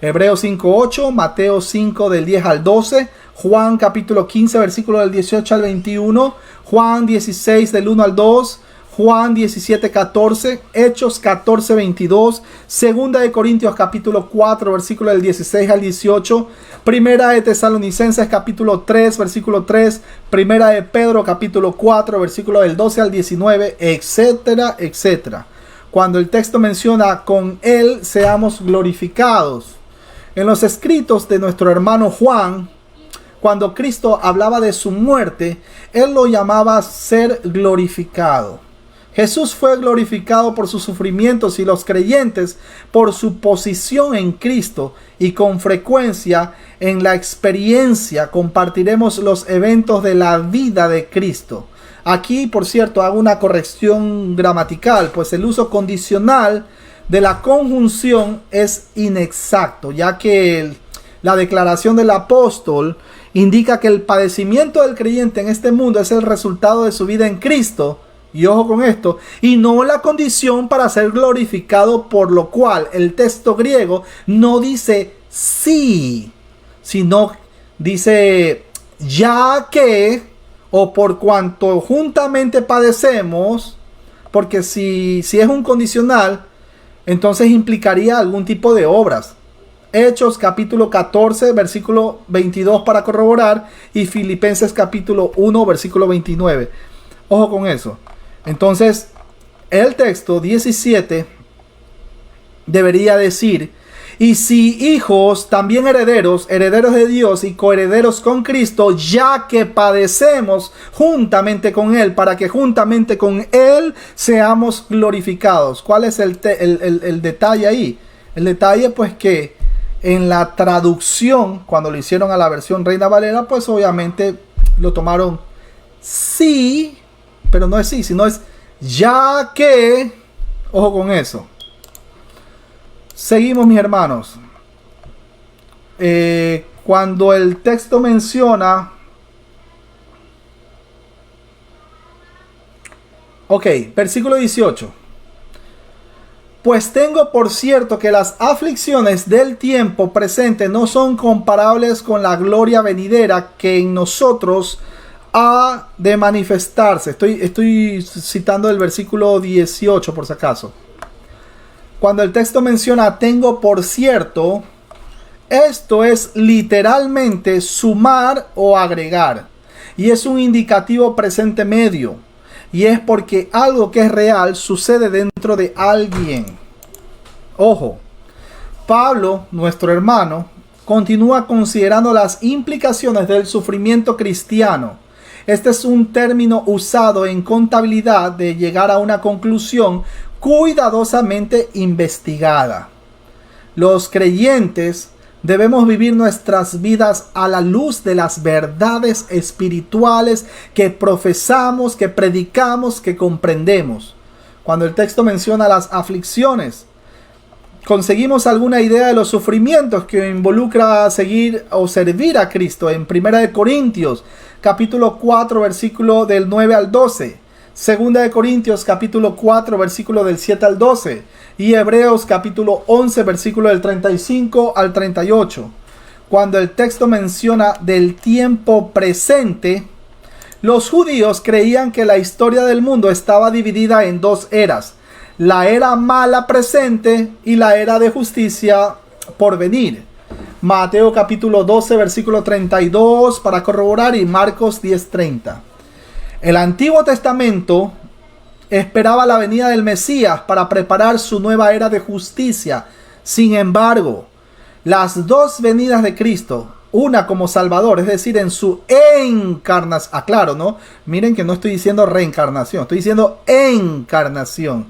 Hebreos 5:8, Mateo 5 del 10 al 12, Juan capítulo 15 versículo del 18 al 21, Juan 16 del 1 al 2, Juan 17:14, Hechos 14:22, Segunda de Corintios capítulo 4 versículo del 16 al 18, Primera de Tesalonicenses capítulo 3 versículo 3, Primera de Pedro capítulo 4 versículo del 12 al 19, etcétera, etcétera. Cuando el texto menciona con Él seamos glorificados. En los escritos de nuestro hermano Juan, cuando Cristo hablaba de su muerte, Él lo llamaba ser glorificado. Jesús fue glorificado por sus sufrimientos y los creyentes por su posición en Cristo, y con frecuencia en la experiencia compartiremos los eventos de la vida de Cristo. Aquí, por cierto, hago una corrección gramatical, pues el uso condicional de la conjunción es inexacto, ya que la declaración del apóstol indica que el padecimiento del creyente en este mundo es el resultado de su vida en Cristo, y ojo con esto, y no la condición para ser glorificado, por lo cual el texto griego no dice sí, sino dice ya que, o por cuanto juntamente padecemos, porque si es un condicional, entonces implicaría algún tipo de obras. Hechos capítulo 14 versículo 22 para corroborar, y Filipenses capítulo 1 versículo 29. Ojo con eso. Entonces el texto 17 debería decir: y si hijos, también herederos, herederos de Dios y coherederos con Cristo, ya que padecemos juntamente con Él, para que juntamente con Él seamos glorificados. ¿Cuál es el detalle ahí? El detalle, pues, que en la traducción, cuando lo hicieron a la versión Reina Valera, pues obviamente lo tomaron sí, pero no es sí, sino es ya que. Ojo con eso. Seguimos, mis hermanos. Cuando el texto menciona... Ok, versículo 18. Pues tengo por cierto que las aflicciones del tiempo presente no son comparables con la gloria venidera que en nosotros ha de manifestarse. Estoy citando el versículo 18 por si acaso. Cuando el texto menciona tengo por cierto, esto es literalmente sumar o agregar. Y es un indicativo presente medio. Y es porque algo que es real sucede dentro de alguien. Ojo, Pablo, nuestro hermano, continúa considerando las implicaciones del sufrimiento cristiano. Este es un término usado en contabilidad de llegar a una conclusión cuidadosamente investigada. Los creyentes debemos vivir nuestras vidas a la luz de las verdades espirituales que profesamos, que predicamos, que comprendemos. Cuando el texto menciona las aflicciones, conseguimos alguna idea de los sufrimientos que involucra seguir o servir a Cristo en 1 Corintios capítulo 4 versículo del 9 al 12, 2 Corintios capítulo 4 versículo del 7 al 12 y Hebreos capítulo 11 versículo del 35 al 38. Cuando el texto menciona del tiempo presente, los judíos creían que la historia del mundo estaba dividida en dos eras: la era mala presente y la era de justicia por venir. Mateo capítulo 12 versículo 32 para corroborar, y Marcos 10:30. El Antiguo Testamento esperaba la venida del Mesías para preparar su nueva era de justicia. Sin embargo, las dos venidas de Cristo, una como Salvador, es decir, en su encarnación, aclaro, ¿no? Miren que no estoy diciendo reencarnación, estoy diciendo encarnación,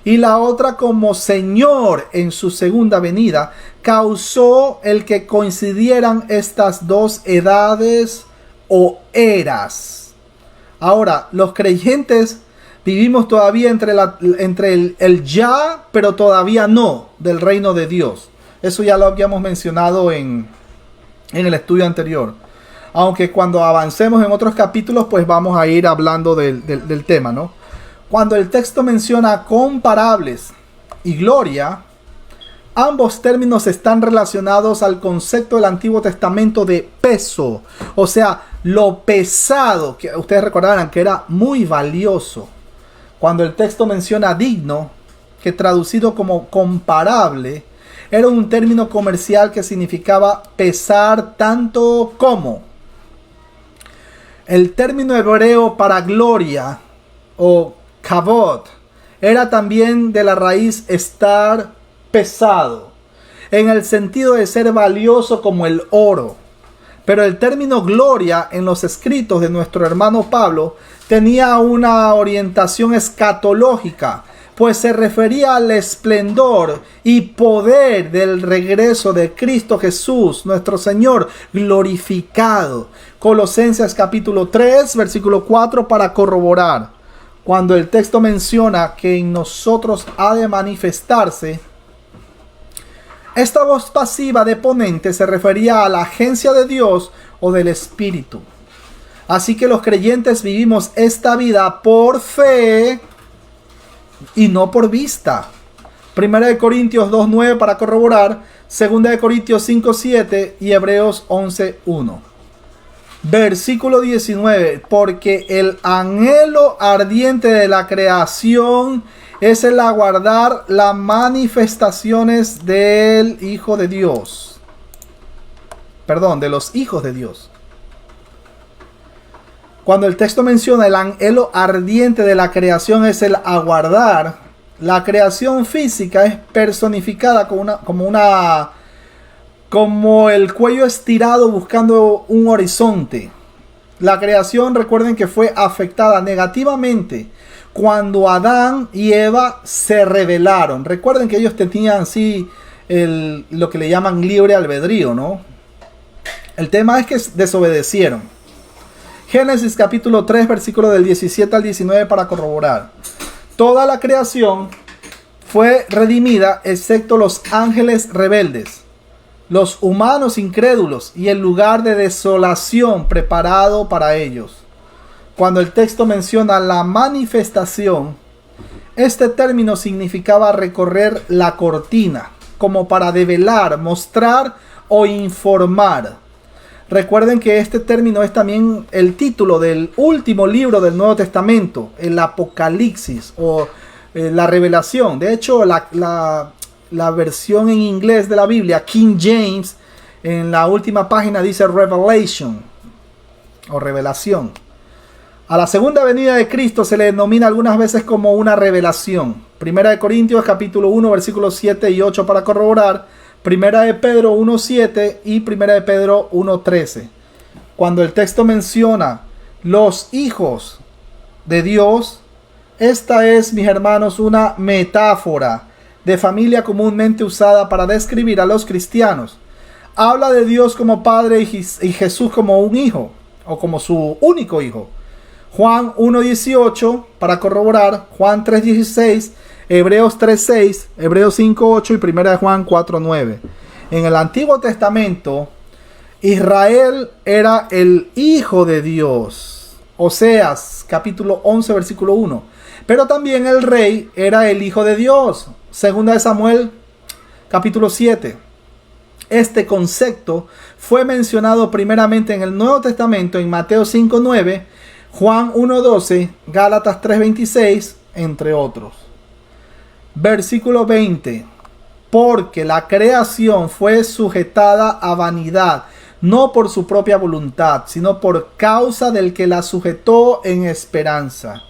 y la otra como Señor en su segunda venida, causó el que coincidieran estas dos edades o eras. Ahora, los creyentes vivimos todavía entre el ya, pero todavía no, del reino de Dios. Eso ya lo habíamos mencionado en el estudio anterior. Aunque cuando avancemos en otros capítulos, pues vamos a ir hablando del tema, ¿no? Cuando el texto menciona comparables y gloria, ambos términos están relacionados al concepto del Antiguo Testamento de peso. O sea, lo pesado, que ustedes recordarán que era muy valioso. Cuando el texto menciona digno, que traducido como comparable, era un término comercial que significaba pesar tanto como. El término hebreo para gloria o kavod era también de la raíz estar pesado, en el sentido de ser valioso como el oro. Pero el término gloria en los escritos de nuestro hermano Pablo tenía una orientación escatológica, pues se refería al esplendor y poder del regreso de Cristo Jesús, nuestro Señor, glorificado. Colosenses capítulo 3, versículo 4, para corroborar. Cuando el texto menciona que en nosotros ha de manifestarse, esta voz pasiva de ponente se refería a la agencia de Dios o del Espíritu. Así que los creyentes vivimos esta vida por fe y no por vista. 1 Corintios 2:9 para corroborar, 2 Corintios 5:7 y Hebreos 11:1. Versículo 19, porque el anhelo ardiente de la creación es el aguardar las manifestaciones del Hijo de Dios. Perdón, de los hijos de Dios. Cuando el texto menciona el anhelo ardiente de la creación es el aguardar, la creación física es personificada como el cuello estirado buscando un horizonte. La creación, recuerden que fue afectada negativamente cuando Adán y Eva se rebelaron. Recuerden que ellos tenían así lo que le llaman libre albedrío, ¿no? El tema es que desobedecieron. Génesis capítulo 3, versículo del 17 al 19 para corroborar. Toda la creación fue redimida excepto los ángeles rebeldes, los humanos incrédulos y el lugar de desolación preparado para ellos. Cuando el texto menciona la manifestación, este término significaba recorrer la cortina, como para develar, mostrar o informar. Recuerden que este término es también el título del último libro del Nuevo Testamento, el Apocalipsis o la Revelación. De hecho, la versión en inglés de la Biblia, King James, en la última página dice Revelation o Revelación. A la segunda venida de Cristo se le denomina algunas veces como una revelación. Primera de Corintios capítulo 1 versículos 7 y 8 para corroborar. Primera de Pedro 1:7 y Primera de Pedro 1:13. Cuando el texto menciona los hijos de Dios, esta es, mis hermanos, una metáfora de familia comúnmente usada para describir a los cristianos. Habla de Dios como Padre y Jesús como un hijo o como su único hijo. Juan 1:18 para corroborar, Juan 3:16, Hebreos 3:6, Hebreos 5:8 y 1 de Juan 4:9. En el Antiguo Testamento, Israel era el hijo de Dios. Oseas capítulo 11 versículo 1. Pero también el rey era el hijo de Dios. Segunda de Samuel capítulo 7. Este concepto fue mencionado primeramente en el Nuevo Testamento en Mateo 5:9, Juan 1:12, Gálatas 3:26, entre otros. Versículo 20. Porque la creación fue sujetada a vanidad, no por su propia voluntad, sino por causa del que la sujetó en esperanza.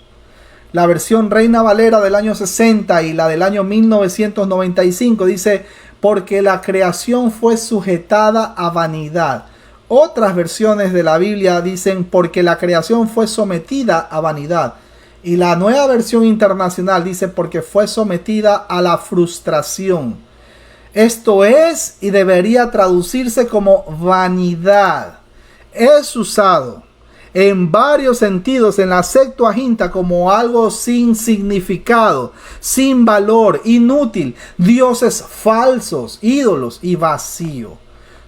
La versión Reina Valera del año 60 y la del año 1995 dice, porque la creación fue sujetada a vanidad. Otras versiones de la Biblia dicen, porque la creación fue sometida a vanidad. Y la Nueva Versión Internacional dice, porque fue sometida a la frustración. Esto es y debería traducirse como vanidad. Es usado en varios sentidos en la Septuaginta como algo sin significado, sin valor, inútil, dioses falsos, ídolos y vacío.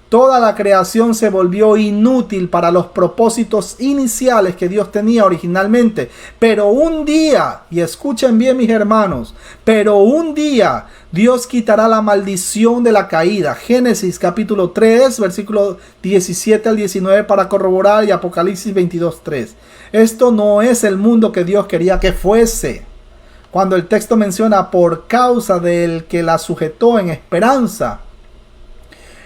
Toda la creación se volvió inútil para los propósitos iniciales que Dios tenía originalmente. Pero un día, y escuchen bien mis hermanos, pero un día Dios quitará la maldición de la caída. Génesis capítulo 3, versículo 17 al 19 para corroborar y Apocalipsis 22:3. Esto no es el mundo que Dios quería que fuese. Cuando el texto menciona por causa del que la sujetó en esperanza,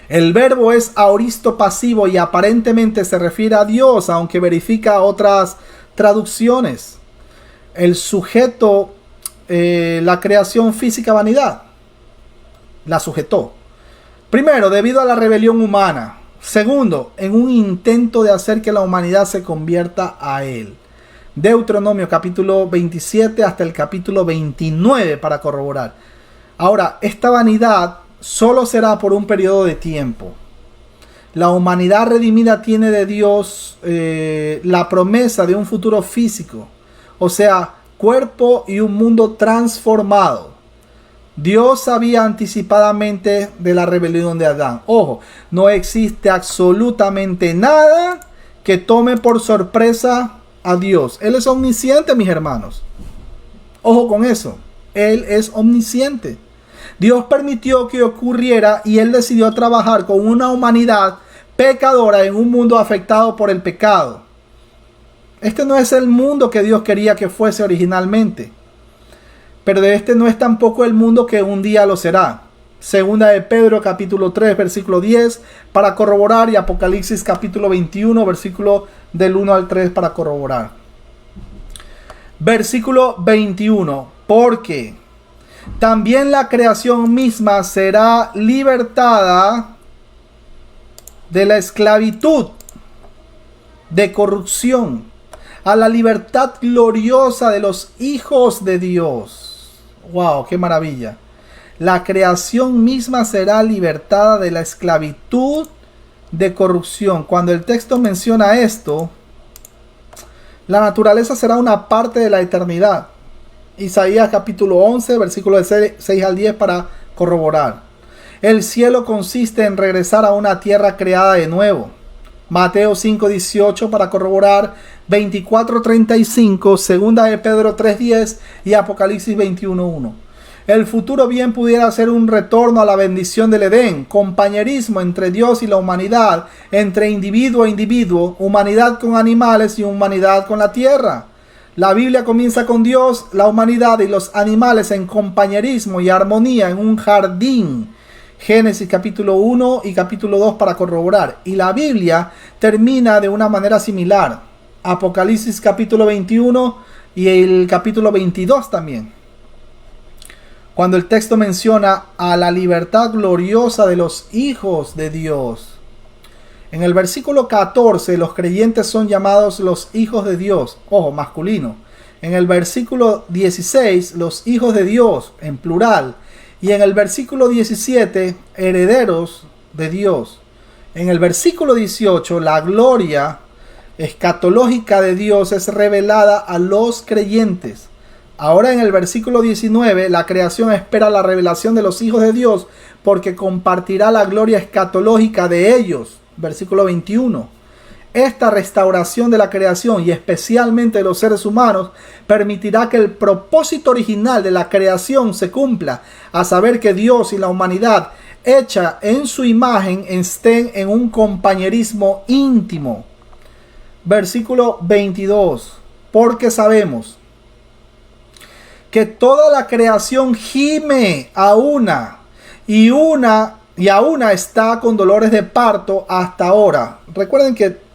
el verbo es aoristo pasivo y aparentemente se refiere a Dios, aunque verifica otras traducciones. El sujeto, la creación física vanidad, la sujetó. Primero, debido a la rebelión humana. Segundo, en un intento de hacer que la humanidad se convierta a él. Deuteronomio capítulo 27 hasta el capítulo 29 para corroborar. Ahora, esta vanidad solo será por un periodo de tiempo. La humanidad redimida tiene de Dios la promesa de un futuro físico, o sea, cuerpo y un mundo transformado. Dios sabía anticipadamente de la rebelión de Adán. Ojo, no existe absolutamente nada que tome por sorpresa a Dios. Él es omnisciente, mis hermanos. Ojo con eso. Él es omnisciente. Dios permitió que ocurriera y Él decidió trabajar con una humanidad pecadora en un mundo afectado por el pecado. Este no es el mundo que Dios quería que fuese originalmente. Pero este no es tampoco el mundo que un día lo será. Segunda de Pedro capítulo 3 versículo 10 para corroborar y Apocalipsis capítulo 21 versículo del 1 al 3 para corroborar. Versículo 21. Porque también la creación misma será libertada de la esclavitud, de corrupción, a la libertad gloriosa de los hijos de Dios. ¡Wow! ¡Qué maravilla! La creación misma será libertada de la esclavitud de corrupción. Cuando el texto menciona esto, la naturaleza será una parte de la eternidad. Isaías capítulo 11, versículos 6 al 10 para corroborar. El cielo consiste en regresar a una tierra creada de nuevo. Mateo 5:18 para corroborar, 24:35, segunda de Pedro 3:10 y Apocalipsis 21:1. El futuro bien pudiera ser un retorno a la bendición del Edén, compañerismo entre Dios y la humanidad, entre individuo e individuo, humanidad con animales y humanidad con la tierra. La Biblia comienza con Dios, la humanidad y los animales en compañerismo y armonía en un jardín. Génesis capítulo 1 y capítulo 2 para corroborar. Y la Biblia termina de una manera similar. Apocalipsis capítulo 21 y el capítulo 22 también. Cuando el texto menciona a la libertad gloriosa de los hijos de Dios. En el versículo 14 los creyentes son llamados los hijos de Dios. Ojo, masculino. En el versículo 16 los hijos de Dios en plural. Y en el versículo 17, herederos de Dios. En el versículo 18, la gloria escatológica de Dios es revelada a los creyentes. Ahora en el versículo 19, la creación espera la revelación de los hijos de Dios porque compartirá la gloria escatológica de ellos. Versículo 21. Esta restauración de la creación y especialmente de los seres humanos permitirá que el propósito original de la creación se cumpla, a saber que Dios y la humanidad hecha en su imagen estén en un compañerismo íntimo. Versículo 22. Porque sabemos que toda la creación gime a una y a una está con dolores de parto hasta ahora. Recuerden que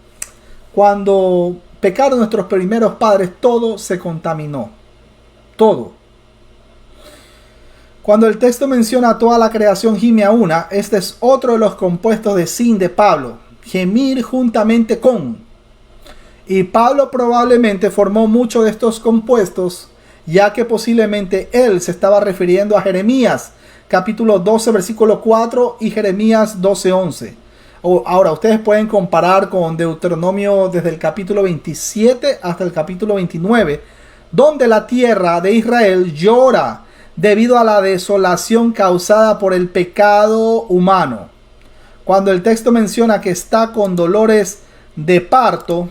cuando pecaron nuestros primeros padres, todo se contaminó. Todo. Cuando el texto menciona a toda la creación gime a una, este es otro de los compuestos de sin de Pablo. Gemir juntamente con. Y Pablo probablemente formó muchos de estos compuestos, ya que posiblemente él se estaba refiriendo a Jeremías, capítulo 12, versículo 4 y Jeremías 12, 11. Ahora, ustedes pueden comparar con Deuteronomio desde el capítulo 27 hasta el capítulo 29, donde la tierra de Israel llora debido a la desolación causada por el pecado humano. Cuando el texto menciona que está con dolores de parto,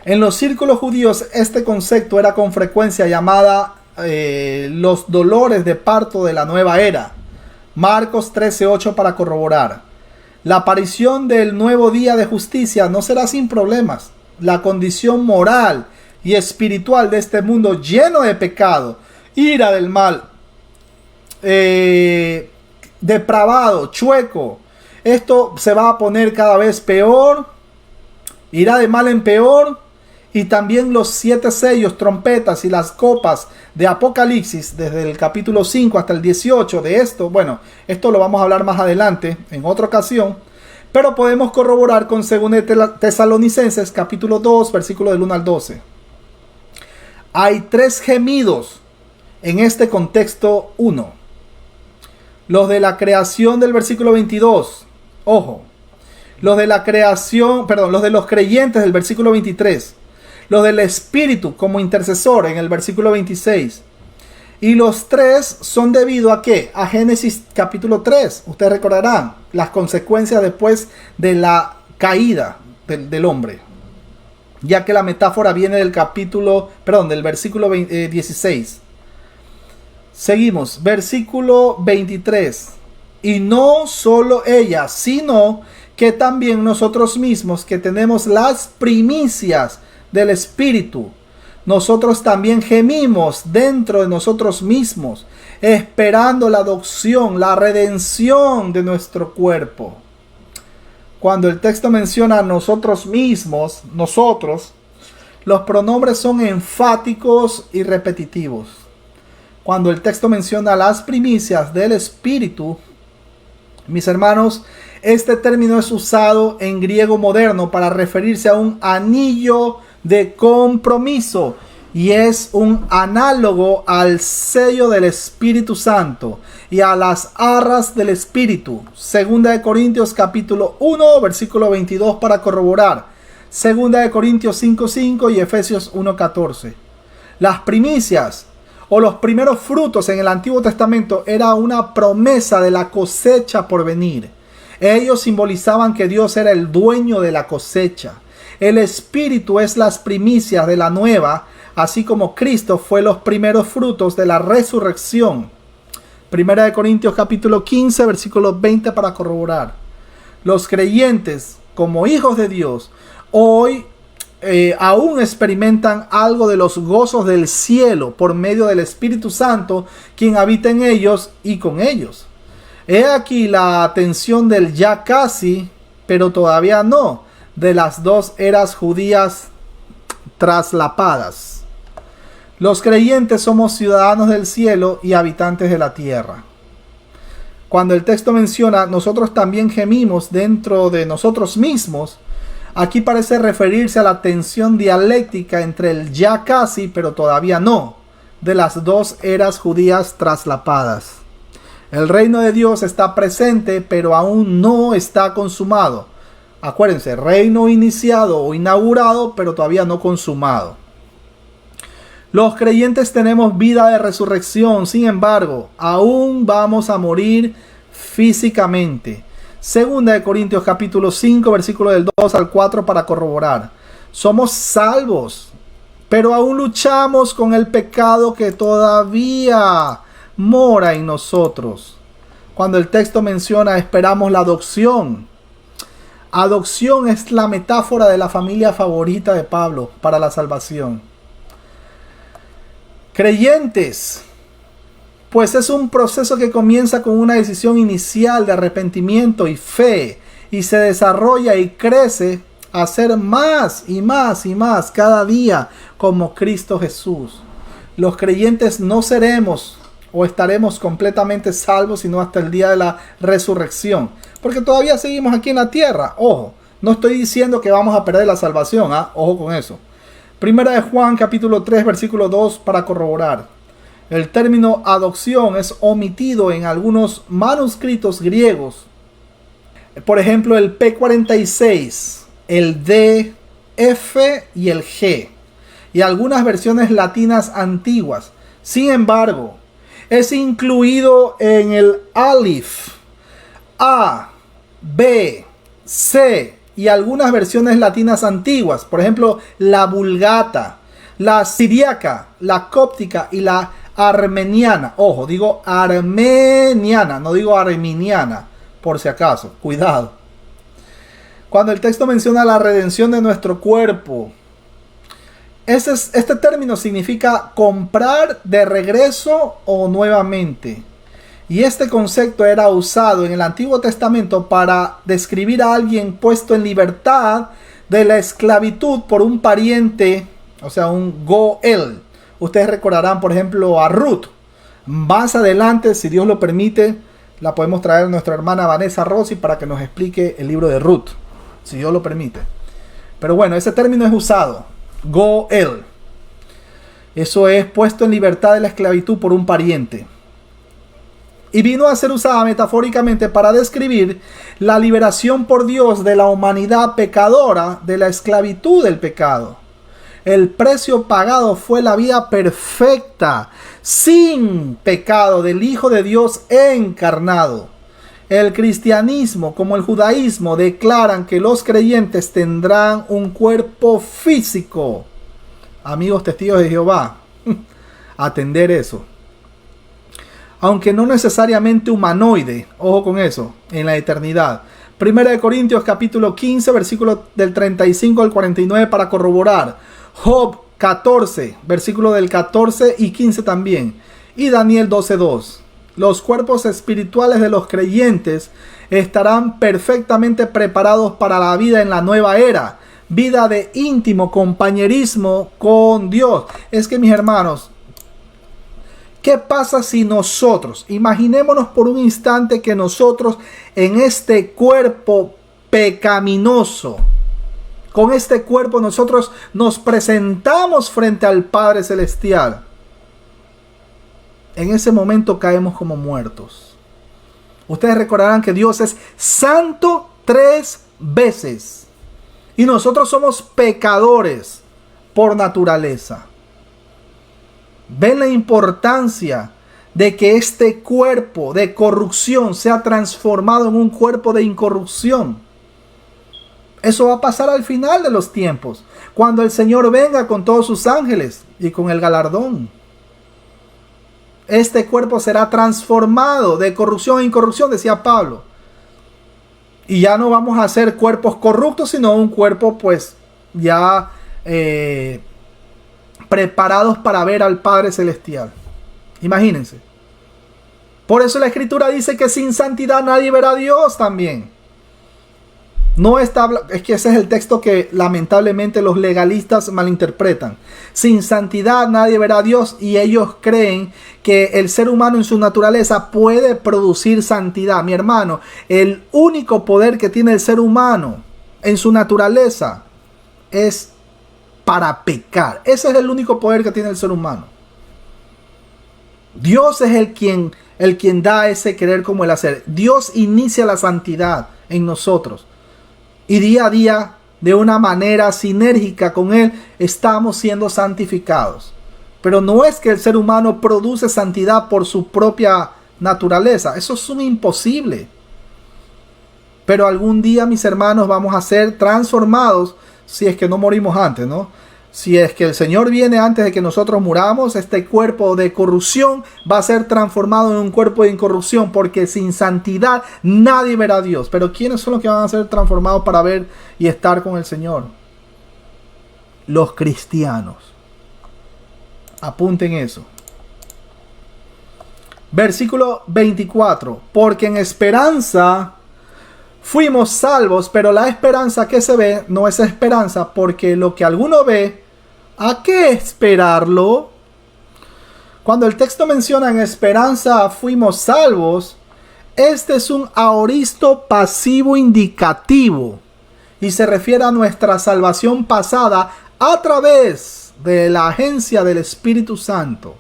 en los círculos judíos este concepto era con frecuencia llamada los dolores de parto de la nueva era. Marcos 13:8 para corroborar. La aparición del nuevo día de justicia no será sin problemas. La condición moral y espiritual de este mundo lleno de pecado, ira del mal, depravado, chueco, esto se va a poner cada vez peor, irá de mal en peor. Y también los 7 sellos, trompetas y las copas de Apocalipsis, desde el capítulo 5 hasta el 18 de esto. Bueno, esto lo vamos a hablar más adelante, en otra ocasión. Pero podemos corroborar con 2 Tesalonicenses capítulo 2, versículo del 1 al 12. Hay 3 gemidos en este contexto 1. Los de la creación del versículo 22. Ojo. Los de la creación, perdón, los de los creyentes del versículo 23. Los del Espíritu como intercesor en el versículo 26. Y los 3 son debido a ¿qué? A Génesis capítulo 3. Ustedes recordarán las consecuencias después de la caída del hombre. Ya que la metáfora viene del del versículo 16. Seguimos, versículo 23. Y no solo ella, sino que también nosotros mismos, que tenemos las primicias del Espíritu, nosotros también gemimos dentro de nosotros mismos, esperando la adopción, la redención de nuestro cuerpo. Cuando el texto menciona nosotros mismos, nosotros, los pronombres son enfáticos y repetitivos. Cuando el texto menciona las primicias del Espíritu, mis hermanos, este término es usado en griego moderno para referirse a un anillo de compromiso y es un análogo al sello del Espíritu Santo y a las arras del Espíritu. Segunda de Corintios capítulo 1 versículo 22 para corroborar. Segunda de Corintios 5:5 y Efesios 1:14. Las primicias o los primeros frutos en el Antiguo Testamento era una promesa de la cosecha por venir. Ellos simbolizaban que Dios era el dueño de la cosecha. El Espíritu es las primicias de la nueva, así como Cristo fue los primeros frutos de la resurrección. Primera de Corintios capítulo 15, versículo 20 para corroborar. Los creyentes, como hijos de Dios, hoy aún experimentan algo de los gozos del cielo por medio del Espíritu Santo, quien habita en ellos y con ellos. He aquí la atención del ya casi, pero todavía no, de las 2 eras judías traslapadas. Los creyentes somos ciudadanos del cielo y habitantes de la tierra. Cuando el texto menciona nosotros también gemimos dentro de nosotros mismos, aquí parece referirse a la tensión dialéctica entre el ya casi, pero todavía no, de las 2 eras judías traslapadas. El reino de Dios está presente, pero aún no está consumado. Acuérdense, reino iniciado o inaugurado, pero todavía no consumado. Los creyentes tenemos vida de resurrección, sin embargo, aún vamos a morir físicamente. Segunda de Corintios capítulo 5, versículo del 2 al 4 para corroborar. Somos salvos, pero aún luchamos con el pecado que todavía mora en nosotros. Cuando el texto menciona esperamos la adopción. Adopción es la metáfora de la familia favorita de Pablo para la salvación. Creyentes, pues es un proceso que comienza con una decisión inicial de arrepentimiento y fe y se desarrolla y crece a ser más y más y más cada día como Cristo Jesús. Los creyentes no seremos o estaremos completamente salvos sino hasta el día de la resurrección, porque todavía seguimos aquí en la tierra. Ojo, no estoy diciendo que vamos a perder la salvación, ojo con eso. Primera de Juan capítulo 3 versículo 2 para corroborar. El término adopción es omitido en algunos manuscritos griegos. Por ejemplo, el P46, el D, F y el G. Y algunas versiones latinas antiguas. Sin embargo, es incluido en el Alif, A, B, C y algunas versiones latinas antiguas. Por ejemplo, la Vulgata, la Siriaca, la Cóptica y la Armeniana. Ojo, digo armeniana, no digo arminiana, por si acaso. Cuidado. Cuando el texto menciona la redención de nuestro cuerpo, este término significa comprar de regreso o nuevamente. Y este concepto era usado en el Antiguo Testamento para describir a alguien puesto en libertad de la esclavitud por un pariente, o sea, un Goel. Ustedes recordarán, por ejemplo, a Ruth. Más adelante, si Dios lo permite, la podemos traer a nuestra hermana Vanessa Rossi para que nos explique el libro de Ruth, si Dios lo permite. Pero bueno, ese término es usado, Goel. Eso es puesto en libertad de la esclavitud por un pariente. Y vino a ser usada metafóricamente para describir la liberación por Dios de la humanidad pecadora de la esclavitud del pecado. El precio pagado fue la vida perfecta, sin pecado, del Hijo de Dios encarnado. El cristianismo, como el judaísmo, declaran que los creyentes tendrán un cuerpo físico. Amigos testigos de Jehová, atender eso. Aunque no necesariamente humanoide, ojo con eso, en la eternidad. Primera de Corintios capítulo 15, versículo del 35 al 49 para corroborar. Job 14, versículo del 14 y 15 también. Y Daniel 12:2. Los cuerpos espirituales de los creyentes estarán perfectamente preparados para la vida en la nueva era. Vida de íntimo compañerismo con Dios. Es que, mis hermanos, ¿qué pasa si nosotros, imaginémonos por un instante que nosotros en este cuerpo pecaminoso, con este cuerpo nosotros nos presentamos frente al Padre Celestial? En ese momento caemos como muertos. Ustedes recordarán que Dios es santo 3 veces. Y nosotros somos pecadores por naturaleza. ¿Ven la importancia de que este cuerpo de corrupción sea transformado en un cuerpo de incorrupción? Eso va a pasar al final de los tiempos, cuando el Señor venga con todos sus ángeles y con el galardón. Este cuerpo será transformado de corrupción a incorrupción, decía Pablo. Y ya no vamos a hacer cuerpos corruptos, sino un cuerpo pues ya preparados para ver al Padre Celestial. Imagínense. Por eso la Escritura dice que sin santidad nadie verá a Dios también. No está, es que ese es el texto que lamentablemente los legalistas malinterpretan. Sin santidad nadie verá a Dios, y ellos creen que el ser humano en su naturaleza puede producir santidad. Mi hermano, el único poder que tiene el ser humano en su naturaleza es para pecar. Ese es el único poder que tiene el ser humano. Dios es el quien da ese querer como el hacer. Dios inicia la santidad en nosotros. Y día a día, de una manera sinérgica con Él, estamos siendo santificados. Pero no es que el ser humano produce santidad por su propia naturaleza. Eso es un imposible. Pero algún día, mis hermanos, vamos a ser transformados, si es que no morimos antes, ¿no? Si es que el Señor viene antes de que nosotros muramos, este cuerpo de corrupción va a ser transformado en un cuerpo de incorrupción, porque sin santidad nadie verá a Dios. Pero ¿quiénes son los que van a ser transformados para ver y estar con el Señor? Los cristianos. Apunten eso. Versículo 24. Porque en esperanza fuimos salvos, pero la esperanza que se ve no es esperanza, porque lo que alguno ve, ¿a qué esperarlo? Cuando el texto menciona en esperanza fuimos salvos, este es un aoristo pasivo indicativo y se refiere a nuestra salvación pasada a través de la agencia del Espíritu Santo.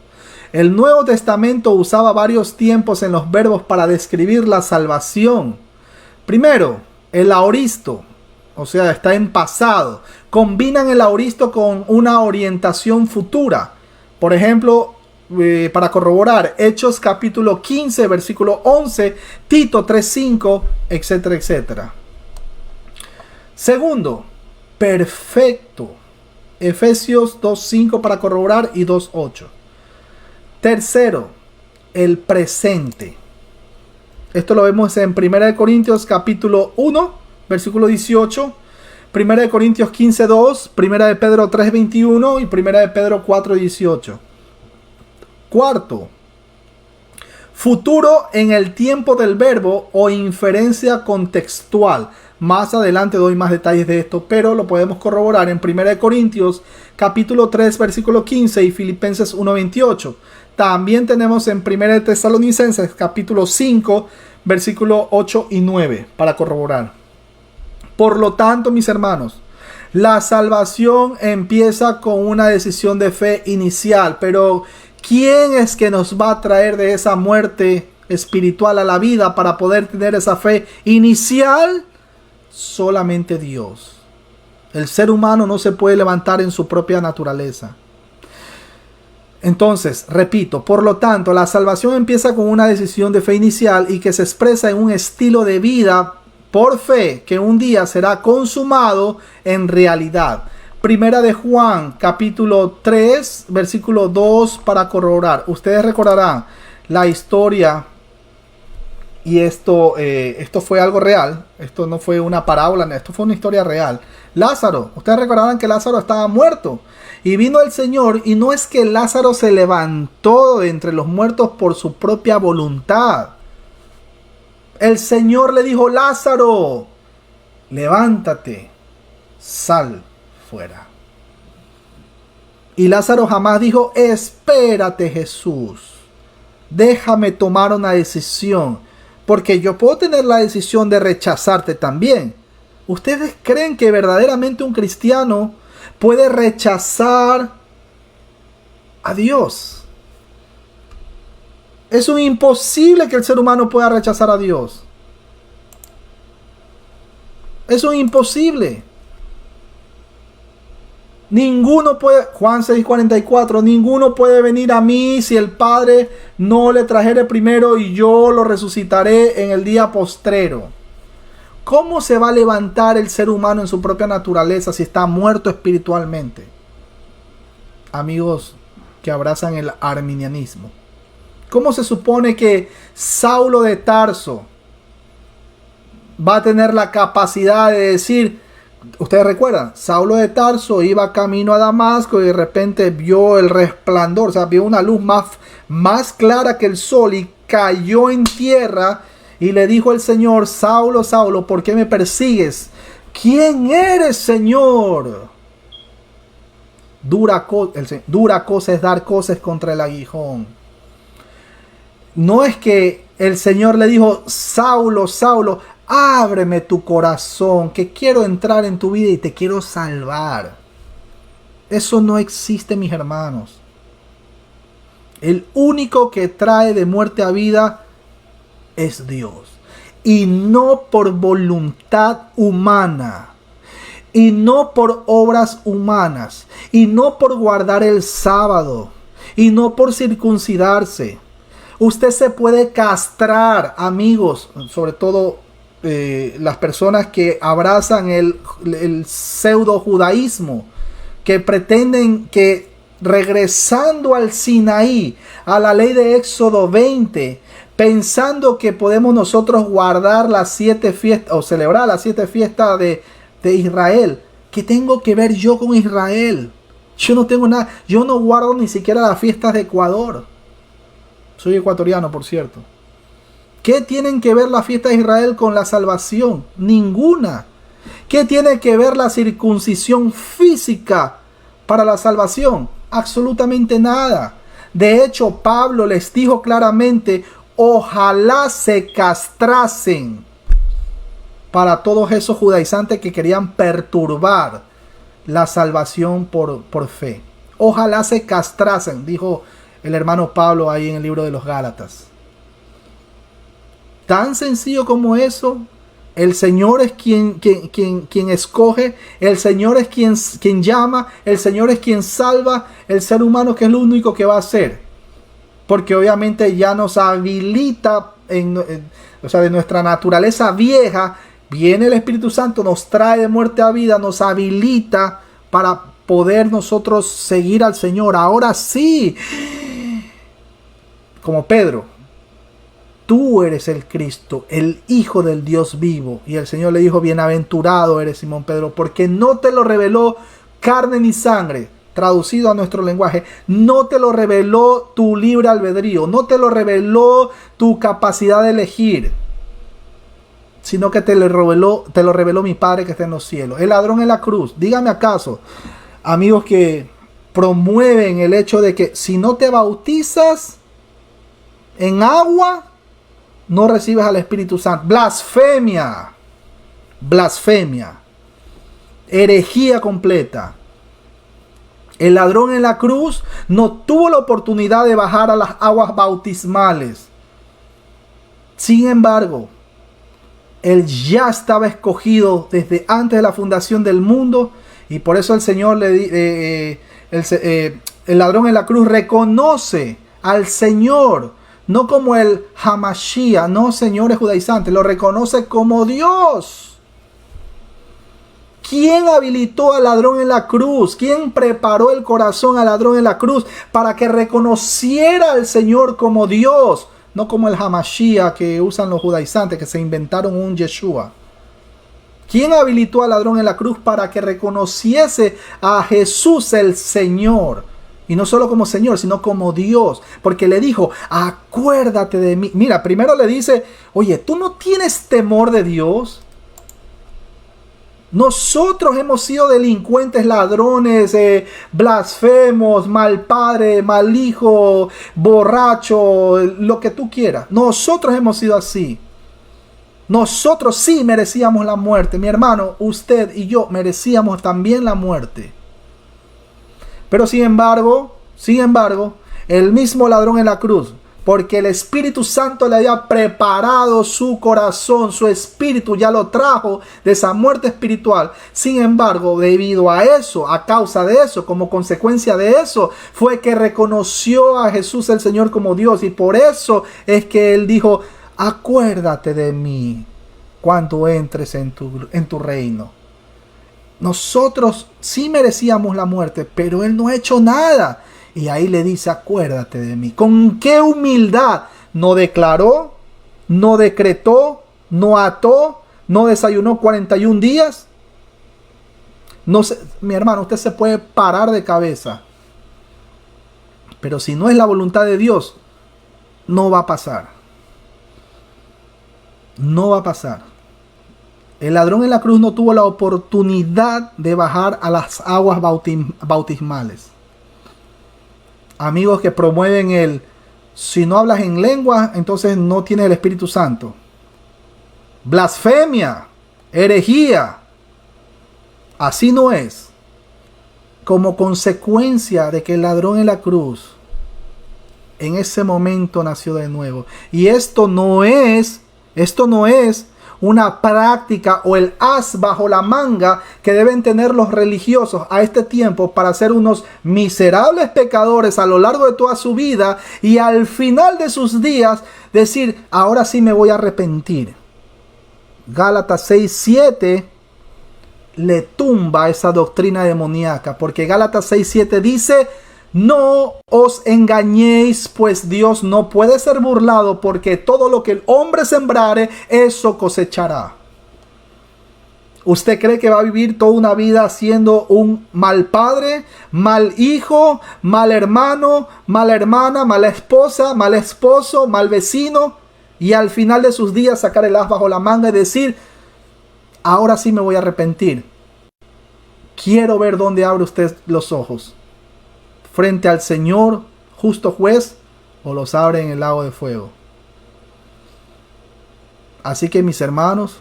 El Nuevo Testamento usaba varios tiempos en los verbos para describir la salvación. Primero, el aoristo, o sea, está en pasado. Combinan el aoristo con una orientación futura. Por ejemplo, para corroborar, Hechos capítulo 15, versículo 11, Tito 3:5, etcétera, etcétera. Segundo, perfecto. Efesios 2:5 para corroborar y 2:8. Tercero, el presente. Esto lo vemos en 1 Corintios capítulo 1, versículo 18, 1 Corintios 15:2, 1 Pedro 3:21 y 1 Pedro 4:18. Cuarto, futuro en el tiempo del verbo o inferencia contextual. Más adelante doy más detalles de esto, pero lo podemos corroborar en 1 Corintios capítulo 3 versículo 15 y Filipenses 1:28. También tenemos en 1 Tesalonicenses capítulo 5 versículo 8 y 9 para corroborar. Por lo tanto, mis hermanos, la salvación empieza con una decisión de fe inicial, pero ¿quién es que nos va a traer de esa muerte espiritual a la vida para poder tener esa fe inicial? Solamente Dios. El ser humano no se puede levantar en su propia naturaleza. Entonces, repito, por lo tanto, la salvación empieza con una decisión de fe inicial y que se expresa en un estilo de vida por fe que un día será consumado en realidad. Primera de Juan, capítulo 3, versículo 2 para corroborar. Ustedes recordarán la historia. Y esto fue algo real. Esto no fue una parábola. Esto fue una historia real. Lázaro. Ustedes recordarán que Lázaro estaba muerto. Y vino el Señor. Y no es que Lázaro se levantó de entre los muertos por su propia voluntad. El Señor le dijo: Lázaro, levántate. Sal fuera. Y Lázaro jamás dijo: espérate, Jesús. Déjame tomar una decisión. Porque yo puedo tener la decisión de rechazarte también. ¿Ustedes creen que verdaderamente un cristiano puede rechazar a Dios? Es un imposible que el ser humano pueda rechazar a Dios. Es un imposible. Ninguno puede, Juan 6:44, ninguno puede venir a mí si el Padre no le trajere primero y yo lo resucitaré en el día postrero. ¿Cómo se va a levantar el ser humano en su propia naturaleza si está muerto espiritualmente? Amigos que abrazan el arminianismo. ¿Cómo se supone que Saulo de Tarso va a tener la capacidad de decir? Ustedes recuerdan, Saulo de Tarso iba camino a Damasco y de repente vio el resplandor, o sea, vio una luz más clara que el sol y cayó en tierra y le dijo el Señor: Saulo, Saulo, ¿por qué me persigues? ¿Quién eres, Señor? Dura cosa es dar cosas contra el aguijón. No es que el Señor le dijo: Saulo, Saulo, ábreme tu corazón, que quiero entrar en tu vida y te quiero salvar. Eso no existe, mis hermanos. El único que trae de muerte a vida es Dios. Y no por voluntad humana. Y no por obras humanas. Y no por guardar el sábado. Y no por circuncidarse. Usted se puede castrar, amigos, sobre todo las personas que abrazan el pseudo judaísmo, que pretenden que regresando al Sinaí, a la ley de Éxodo 20, pensando que podemos nosotros guardar las 7 fiestas o celebrar las 7 fiestas de Israel. ¿Qué tengo que ver yo con Israel? Yo no tengo nada, yo no guardo ni siquiera las fiestas de Ecuador. Soy ecuatoriano, por cierto. ¿Qué tienen que ver la fiesta de Israel con la salvación? Ninguna. ¿Qué tiene que ver la circuncisión física para la salvación? Absolutamente nada. De hecho, Pablo les dijo claramente: ojalá se castrasen, para todos esos judaizantes que querían perturbar la salvación por fe. Ojalá se castrasen, dijo el hermano Pablo ahí en el libro de los Gálatas. Tan sencillo como eso. El Señor es quien escoge, el Señor es quien llama, el Señor es quien salva, el ser humano que es lo único que va a hacer. Porque obviamente ya nos habilita, de nuestra naturaleza vieja, viene el Espíritu Santo, nos trae de muerte a vida, nos habilita para poder nosotros seguir al Señor. Ahora sí, como Pedro: tú eres el Cristo, el Hijo del Dios vivo. Y el Señor le dijo: bienaventurado eres, Simón Pedro, porque no te lo reveló carne ni sangre. Traducido a nuestro lenguaje, no te lo reveló tu libre albedrío, no te lo reveló tu capacidad de elegir, sino que te lo reveló mi Padre que está en los cielos. El ladrón en la cruz. Dígame acaso, amigos que promueven el hecho de que si no te bautizas en agua, no recibes al Espíritu Santo. Blasfemia. Blasfemia. Herejía completa. El ladrón en la cruz no tuvo la oportunidad de bajar a las aguas bautismales. Sin embargo, él ya estaba escogido desde antes de la fundación del mundo, y por eso el Señor el ladrón en la cruz reconoce al Señor, no como el Hamashiach, no señores judaizantes, lo reconoce como Dios. ¿Quién habilitó al ladrón en la cruz? ¿Quién preparó el corazón al ladrón en la cruz para que reconociera al Señor como Dios? No como el Hamashiach que usan los judaizantes, que se inventaron un Yeshua. ¿Quién habilitó al ladrón en la cruz para que reconociese a Jesús el Señor? Y no solo como Señor, sino como Dios. Porque le dijo, acuérdate de mí. Mira, primero le dice, oye, ¿tú no tienes temor de Dios? Nosotros hemos sido delincuentes, ladrones, blasfemos, mal padre, mal hijo, borracho, lo que tú quieras. Nosotros hemos sido así. Nosotros sí merecíamos la muerte. Mi hermano, usted y yo merecíamos también la muerte. Pero sin embargo, el mismo ladrón en la cruz, porque el Espíritu Santo le había preparado su corazón, su espíritu ya lo trajo de esa muerte espiritual. Sin embargo, debido a eso, a causa de eso, como consecuencia de eso, fue que reconoció a Jesús el Señor como Dios. Y por eso es que él dijo, acuérdate de mí cuando entres en tu reino. Nosotros sí merecíamos la muerte, pero él no ha hecho nada. Y ahí le dice, acuérdate de mí. ¿Con qué humildad? No declaró, no decretó, no ató, no desayunó 41 días. No sé, mi hermano, usted se puede parar de cabeza. Pero si no es la voluntad de Dios, no va a pasar. No va a pasar. El ladrón en la cruz no tuvo la oportunidad de bajar a las aguas bautismales. Amigos que promueven si no hablas en lengua, entonces no tienes el Espíritu Santo. Blasfemia, herejía. Así no es. Como consecuencia de que el ladrón en la cruz en ese momento nació de nuevo. Y esto no es una práctica o el as bajo la manga que deben tener los religiosos a este tiempo para ser unos miserables pecadores a lo largo de toda su vida y al final de sus días decir, ahora sí me voy a arrepentir. Gálatas 6:7 le tumba esa doctrina demoníaca, porque Gálatas 6:7 dice, no os engañéis, pues Dios no puede ser burlado, porque todo lo que el hombre sembrare, eso cosechará. ¿Usted cree que va a vivir toda una vida siendo un mal padre, mal hijo, mal hermano, mala hermana, mala esposa, mal esposo, mal vecino, y al final de sus días sacar el as bajo la manga y decir, ahora sí me voy a arrepentir? Quiero ver dónde abre usted los ojos. Frente al Señor, justo juez, o los abre en el lago de fuego. Así que mis hermanos,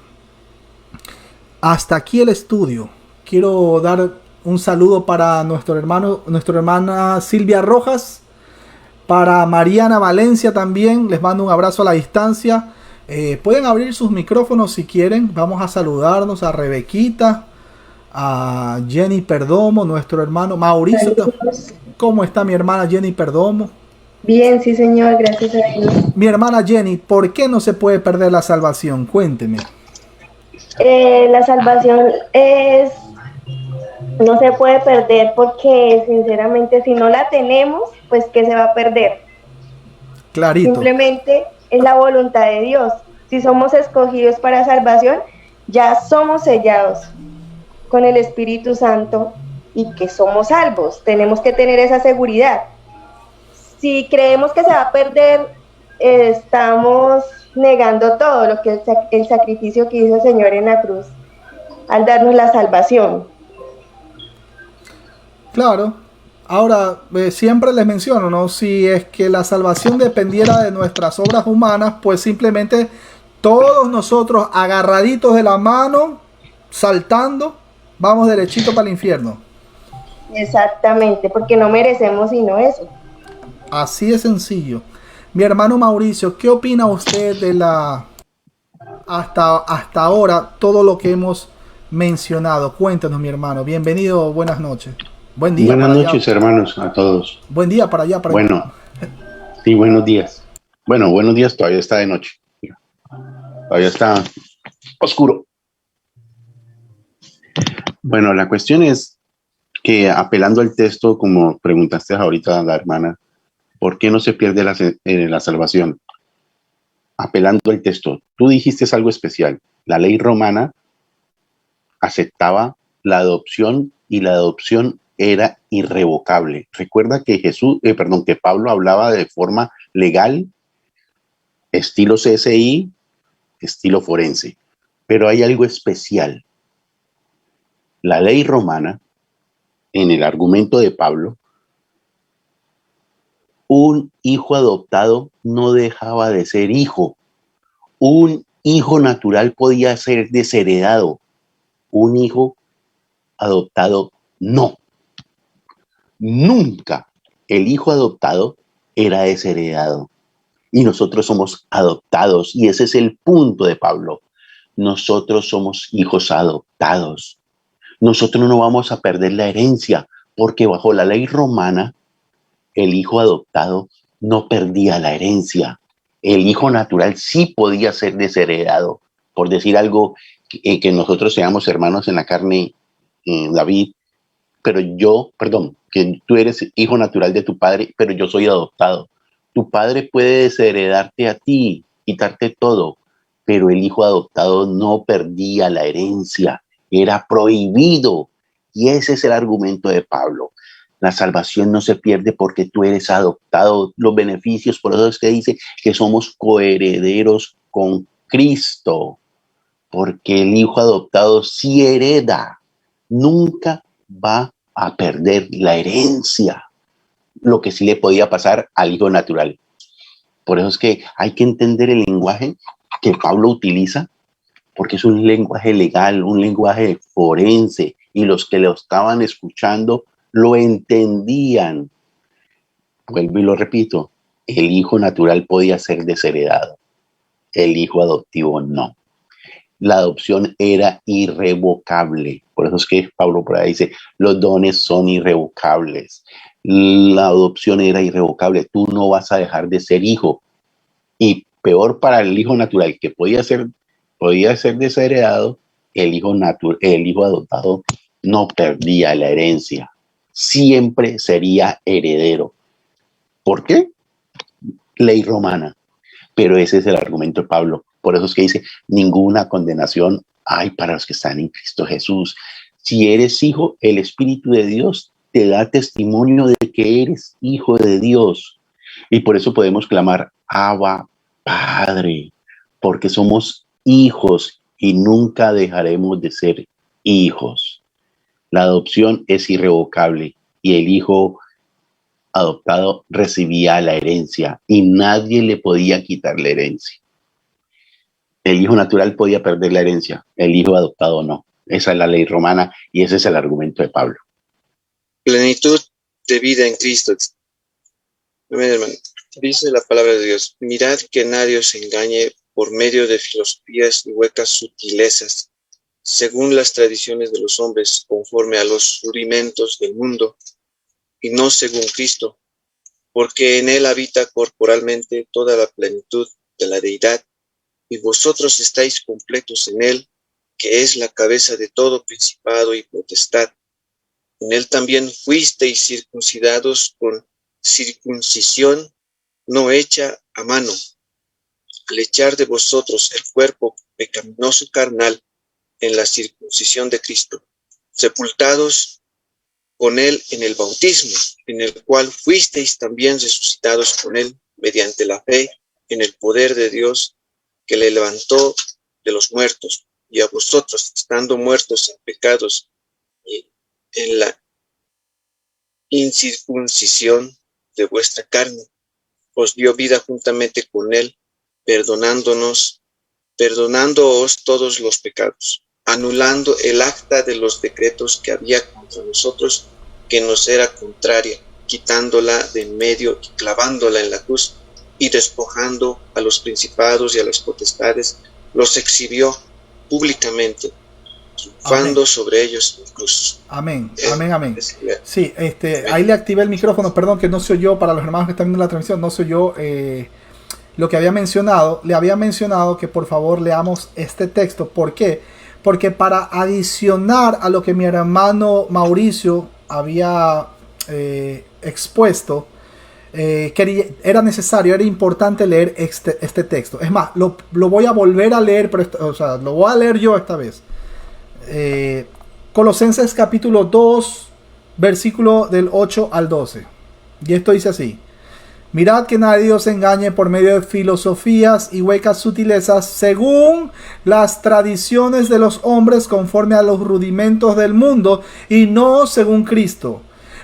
hasta aquí el estudio. Quiero dar un saludo para nuestra hermana Silvia Rojas, para Mariana Valencia también, les mando un abrazo a la distancia. Pueden abrir sus micrófonos si quieren, vamos a saludarnos a Rebequita, a Jenny Perdomo, nuestro hermano Mauricio. Saludos. ¿Cómo está mi hermana Jenny Perdomo? Bien, sí señor, gracias a Dios. Mi hermana Jenny, ¿por qué no se puede perder la salvación? Cuénteme. La salvación no se puede perder porque sinceramente si no la tenemos, pues ¿qué se va a perder? Clarito. Simplemente es la voluntad de Dios. Si somos escogidos para salvación, ya somos sellados con el Espíritu Santo y que somos salvos. Tenemos que tener esa seguridad. Si creemos que se va a perder, estamos negando todo lo que el sacrificio que hizo el Señor en la cruz al darnos la salvación. Claro. Ahora, siempre les menciono, ¿no? Si es que la salvación dependiera de nuestras obras humanas, pues simplemente todos nosotros agarraditos de la mano, saltando, vamos derechito para el infierno. Exactamente, porque no merecemos sino eso. Así de sencillo. Mi hermano Mauricio, ¿qué opina usted de hasta ahora todo lo que hemos mencionado? Cuéntanos, mi hermano. Bienvenido, buenas noches. Buen día Buenas para allá. noches, hermanos, a todos. Buen día para allá. Bueno, sí, buenos días. Bueno, buenos días, todavía está de noche. Todavía está oscuro. Bueno, la cuestión es que apelando al texto, como preguntaste ahorita a la hermana, ¿por qué no se pierde la salvación? Apelando al texto, tú dijiste algo especial. La ley romana aceptaba la adopción y la adopción era irrevocable. Recuerda que que Pablo hablaba de forma legal, estilo CSI, estilo forense. Pero hay algo especial. La ley romana, en el argumento de Pablo, un hijo adoptado no dejaba de ser hijo. Un hijo natural podía ser desheredado. Un hijo adoptado no. Nunca el hijo adoptado era desheredado. Y nosotros somos adoptados. Y ese es el punto de Pablo. Nosotros somos hijos adoptados. Nosotros no vamos a perder la herencia, porque bajo la ley romana, el hijo adoptado no perdía la herencia. El hijo natural sí podía ser desheredado. Por decir algo, que nosotros seamos hermanos en la carne, David, que tú eres hijo natural de tu padre, pero yo soy adoptado. Tu padre puede desheredarte a ti, quitarte todo, pero el hijo adoptado no perdía la herencia, era prohibido. Y ese es el argumento de Pablo. La salvación no se pierde porque tú eres adoptado. Los beneficios, por eso es que dice que somos coherederos con Cristo, porque el hijo adoptado sí hereda, nunca va a perder la herencia, lo que sí le podía pasar al hijo natural. Por eso es que hay que entender el lenguaje que Pablo utiliza, porque es un lenguaje legal, un lenguaje forense, y los que lo estaban escuchando lo entendían. Vuelvo y lo repito, el hijo natural podía ser desheredado, el hijo adoptivo no. La adopción era irrevocable. Por eso es que Pablo por ahí dice, los dones son irrevocables. La adopción era irrevocable. Tú no vas a dejar de ser hijo. Y peor para el hijo natural, que podía ser desheredado, el hijo adoptado no perdía la herencia. Siempre sería heredero. ¿Por qué? Ley romana. Pero ese es el argumento de Pablo. Por eso es que dice, ninguna condenación hay para los que están en Cristo Jesús. Si eres hijo, el Espíritu de Dios te da testimonio de que eres hijo de Dios. Y por eso podemos clamar, Abba, Padre, porque somos hijos y nunca dejaremos de ser hijos. La adopción es irrevocable y el hijo adoptado recibía la herencia y nadie le podía quitar la herencia. El hijo natural podía perder la herencia, el hijo adoptado no. Esa es la ley romana y ese es el argumento de Pablo. Plenitud de vida en Cristo. Amén, hermano. Dice la palabra de Dios, mirad que nadie os engañe por medio de filosofías y huecas sutilezas, según las tradiciones de los hombres, conforme a los rudimentos del mundo, y no según Cristo, porque en él habita corporalmente toda la plenitud de la deidad, y vosotros estáis completos en él, que es la cabeza de todo principado y potestad. En él también fuisteis circuncidados con circuncisión no hecha a mano, al echar de vosotros el cuerpo pecaminoso carnal en la circuncisión de Cristo, sepultados con él en el bautismo, en el cual fuisteis también resucitados con él mediante la fe en el poder de Dios, que le levantó de los muertos, y a vosotros, estando muertos en pecados y en la incircuncisión de vuestra carne, os dio vida juntamente con él, perdonándoos todos los pecados, anulando el acta de los decretos que había contra nosotros, que nos era contraria, quitándola de en medio y clavándola en la cruz, y despojando a los principados y a las potestades, los exhibió públicamente, triunfando sobre ellos en cruz. Amén, amén, amén. Sí, ahí le activé el micrófono, perdón que no soy yo, para los hermanos que están viendo la transmisión, no soy yo. Lo que había mencionado, le había mencionado que por favor leamos este texto. ¿Por qué? Porque para adicionar a lo que mi hermano Mauricio había expuesto, era necesario, era importante leer este texto. Es más, lo voy a volver a leer, pero lo voy a leer yo esta vez. Colosenses capítulo 2, versículo del 8 al 12. Y esto dice así: mirad que nadie os engañe por medio de filosofías y huecas sutilezas, según las tradiciones de los hombres, conforme a los rudimentos del mundo, y no según Cristo.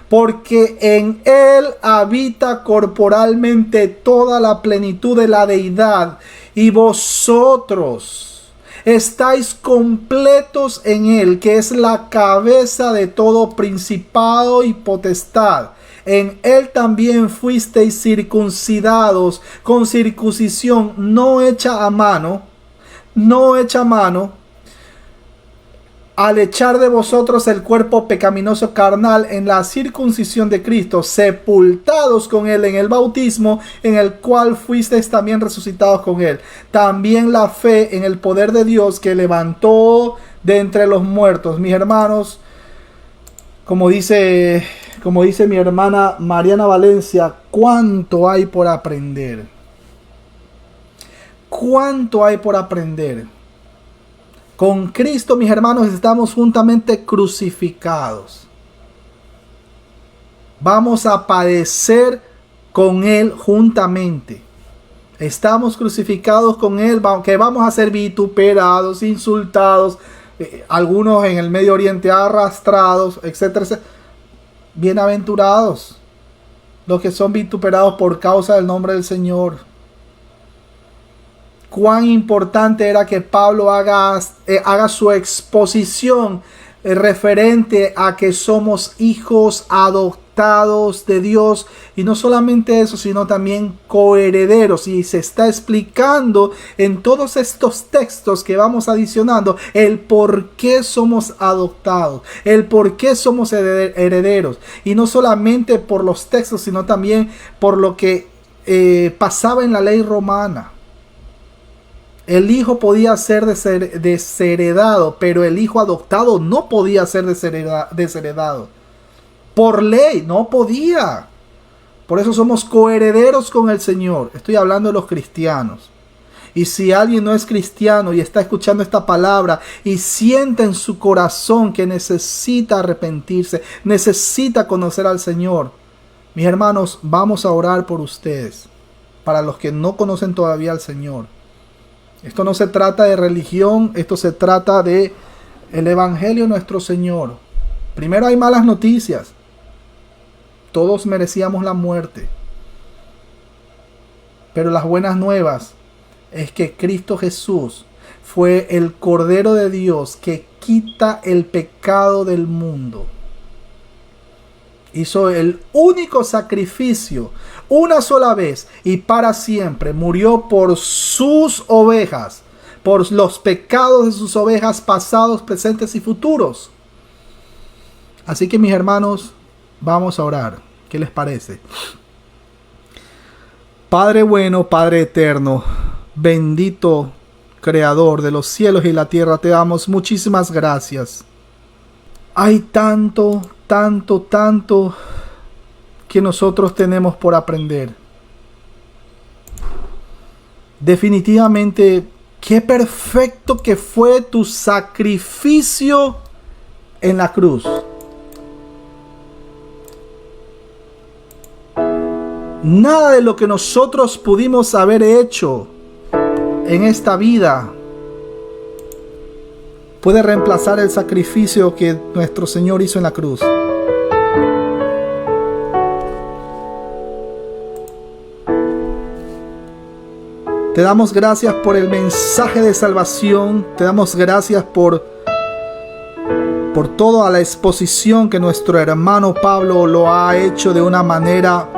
Porque en él habita corporalmente toda la plenitud de la deidad, y vosotros estáis completos en él, que es la cabeza de todo principado y potestad. En él también fuisteis circuncidados con circuncisión no hecha a mano, al echar de vosotros el cuerpo pecaminoso carnal en la circuncisión de Cristo, sepultados con él en el bautismo, en el cual fuisteis también resucitados con él. También la fe en el poder de Dios, que levantó de entre los muertos. Mis hermanos, como dice mi hermana Mariana Valencia, ¿cuánto hay por aprender? ¿Cuánto hay por aprender? Con Cristo, mis hermanos, estamos juntamente crucificados. Vamos a padecer con Él juntamente. Estamos crucificados con Él, que vamos a ser vituperados, insultados, algunos en el Medio Oriente arrastrados, etcétera, etcétera. Bienaventurados los que son vituperados por causa del nombre del Señor. Cuán importante era que Pablo haga su exposición referente a que somos hijos adoptados de Dios, y no solamente eso, sino también coherederos. Y se está explicando en todos estos textos que vamos adicionando el por qué somos adoptados, el por qué somos herederos, y no solamente por los textos, sino también por lo que pasaba en la ley romana. El hijo podía ser desheredado, pero el hijo adoptado no podía ser desheredado. Por ley, no podía. Por eso somos coherederos con el Señor. Estoy hablando de los cristianos. Y si alguien no es cristiano y está escuchando esta palabra y siente en su corazón que necesita arrepentirse, necesita conocer al Señor, mis hermanos, vamos a orar por ustedes. Para los que no conocen todavía al Señor. Esto no se trata de religión, esto se trata de el evangelio de nuestro Señor. Primero hay malas noticias. Todos merecíamos la muerte. Pero las buenas nuevas es que Cristo Jesús fue el Cordero de Dios que quita el pecado del mundo. Hizo el único sacrificio una sola vez y para siempre. Murió por sus ovejas, por los pecados de sus ovejas pasados, presentes y futuros. Así que, mis hermanos, vamos a orar. ¿Qué les parece? Padre bueno, Padre eterno, bendito Creador de los cielos y la tierra, te damos muchísimas gracias. Hay tanto que nosotros tenemos por aprender. Definitivamente, qué perfecto que fue tu sacrificio en la cruz. Nada de lo que nosotros pudimos haber hecho en esta vida puede reemplazar el sacrificio que nuestro Señor hizo en la cruz. Te damos gracias por el mensaje de salvación. Te damos gracias por toda la exposición que nuestro hermano Pablo lo ha hecho de una manera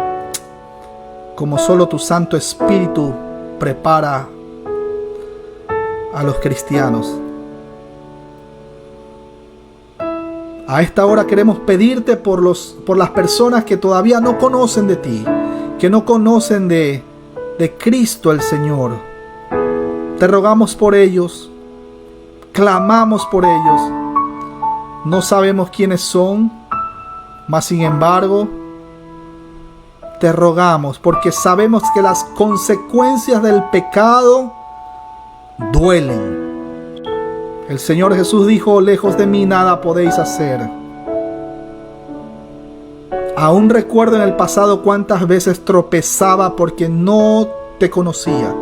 como solo tu Santo Espíritu prepara a los cristianos. A esta hora queremos pedirte por las personas que todavía no conocen de ti, que no conocen de Cristo el Señor. Te rogamos por ellos, clamamos por ellos. No sabemos quiénes son, mas sin embargo, te rogamos porque sabemos que las consecuencias del pecado duelen. El Señor Jesús dijo: lejos de mí nada podéis hacer. Aún recuerdo en el pasado cuántas veces tropezaba porque no te conocía.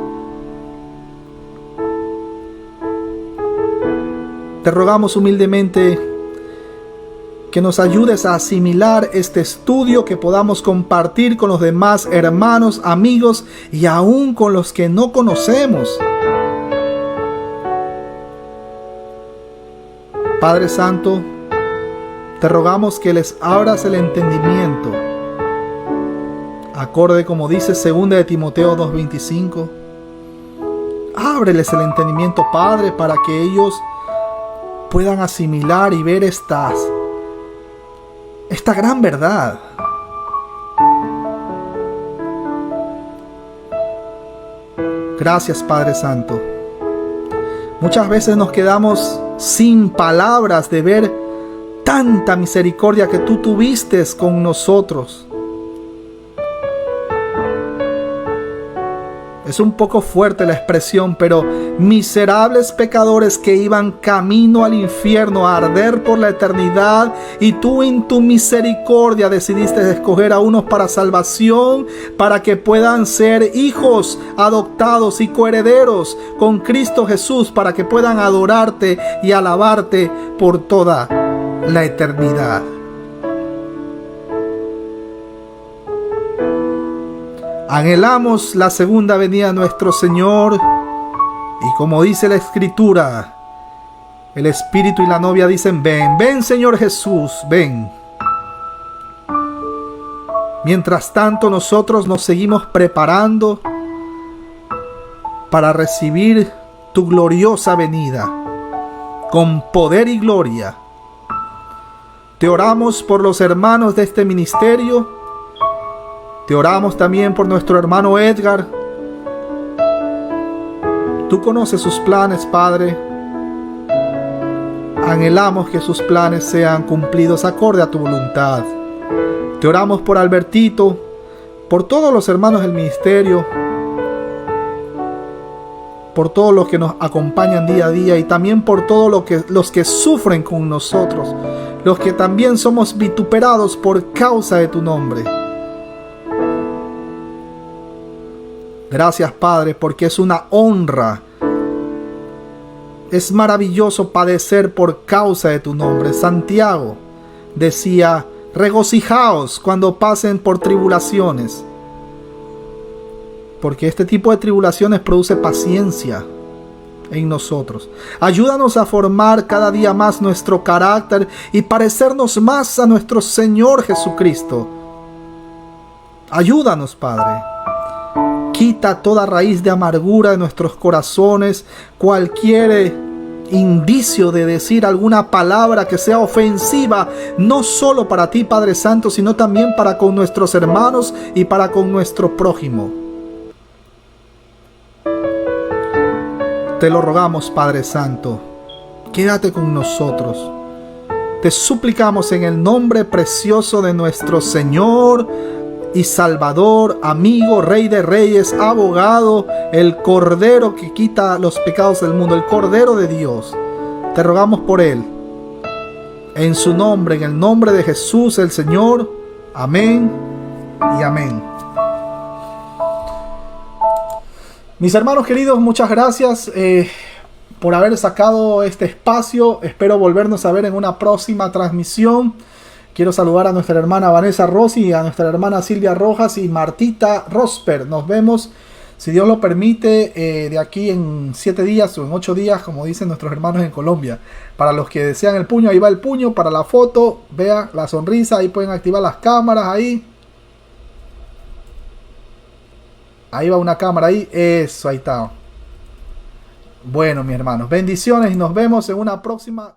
Te rogamos humildemente que nos ayudes a asimilar este estudio, que podamos compartir con los demás hermanos, amigos y aún con los que no conocemos. Padre Santo, te rogamos que les abras el entendimiento, acorde como dice 2 de Timoteo 2:25. Ábreles el entendimiento, Padre, para que ellos puedan asimilar y ver esta gran verdad. Gracias, Padre Santo. Muchas veces nos quedamos sin palabras de ver tanta misericordia que tú tuviste con nosotros. Es un poco fuerte la expresión, pero miserables pecadores que iban camino al infierno a arder por la eternidad, y tú en tu misericordia decidiste escoger a unos para salvación, para que puedan ser hijos adoptados y coherederos con Cristo Jesús, para que puedan adorarte y alabarte por toda la eternidad. Anhelamos la segunda venida de nuestro Señor, y como dice la Escritura, el Espíritu y la novia dicen: ven, ven Señor Jesús, ven. Mientras tanto, nosotros nos seguimos preparando para recibir tu gloriosa venida con poder y gloria. Te oramos por los hermanos de este ministerio. Te oramos también por nuestro hermano Edgar. Tú conoces sus planes, Padre. Anhelamos que sus planes sean cumplidos acorde a tu voluntad. Te oramos por Albertito, por todos los hermanos del ministerio, por todos los que nos acompañan día a día, y también por todos los que sufren con nosotros, los que también somos vituperados por causa de tu nombre. Gracias, Padre, porque es una honra. Es maravilloso padecer por causa de tu nombre. Santiago decía: regocijaos cuando pasen por tribulaciones, porque este tipo de tribulaciones produce paciencia en nosotros. Ayúdanos a formar cada día más nuestro carácter y parecernos más a nuestro Señor Jesucristo. Ayúdanos, Padre. Quita toda raíz de amargura de nuestros corazones, cualquier indicio de decir alguna palabra que sea ofensiva, no solo para ti, Padre Santo, sino también para con nuestros hermanos y para con nuestro prójimo. Te lo rogamos, Padre Santo, quédate con nosotros. Te suplicamos en el nombre precioso de nuestro Señor y Salvador, amigo, Rey de Reyes, abogado, el Cordero que quita los pecados del mundo, el Cordero de Dios. Te rogamos por Él. En su nombre, en el nombre de Jesús el Señor. Amén y amén. Mis hermanos queridos, muchas gracias por haber sacado este espacio. Espero volvernos a ver en una próxima transmisión. Quiero saludar a nuestra hermana Vanessa Rossi, a nuestra hermana Silvia Rojas y Martita Rosper. Nos vemos, si Dios lo permite, de aquí en 7 días o en 8 días, como dicen nuestros hermanos en Colombia. Para los que desean el puño, ahí va el puño. Para la foto, vea la sonrisa, ahí pueden activar las cámaras, ahí. Ahí va una cámara, ahí. Eso, ahí está. Bueno, mis hermanos, bendiciones y nos vemos en una próxima...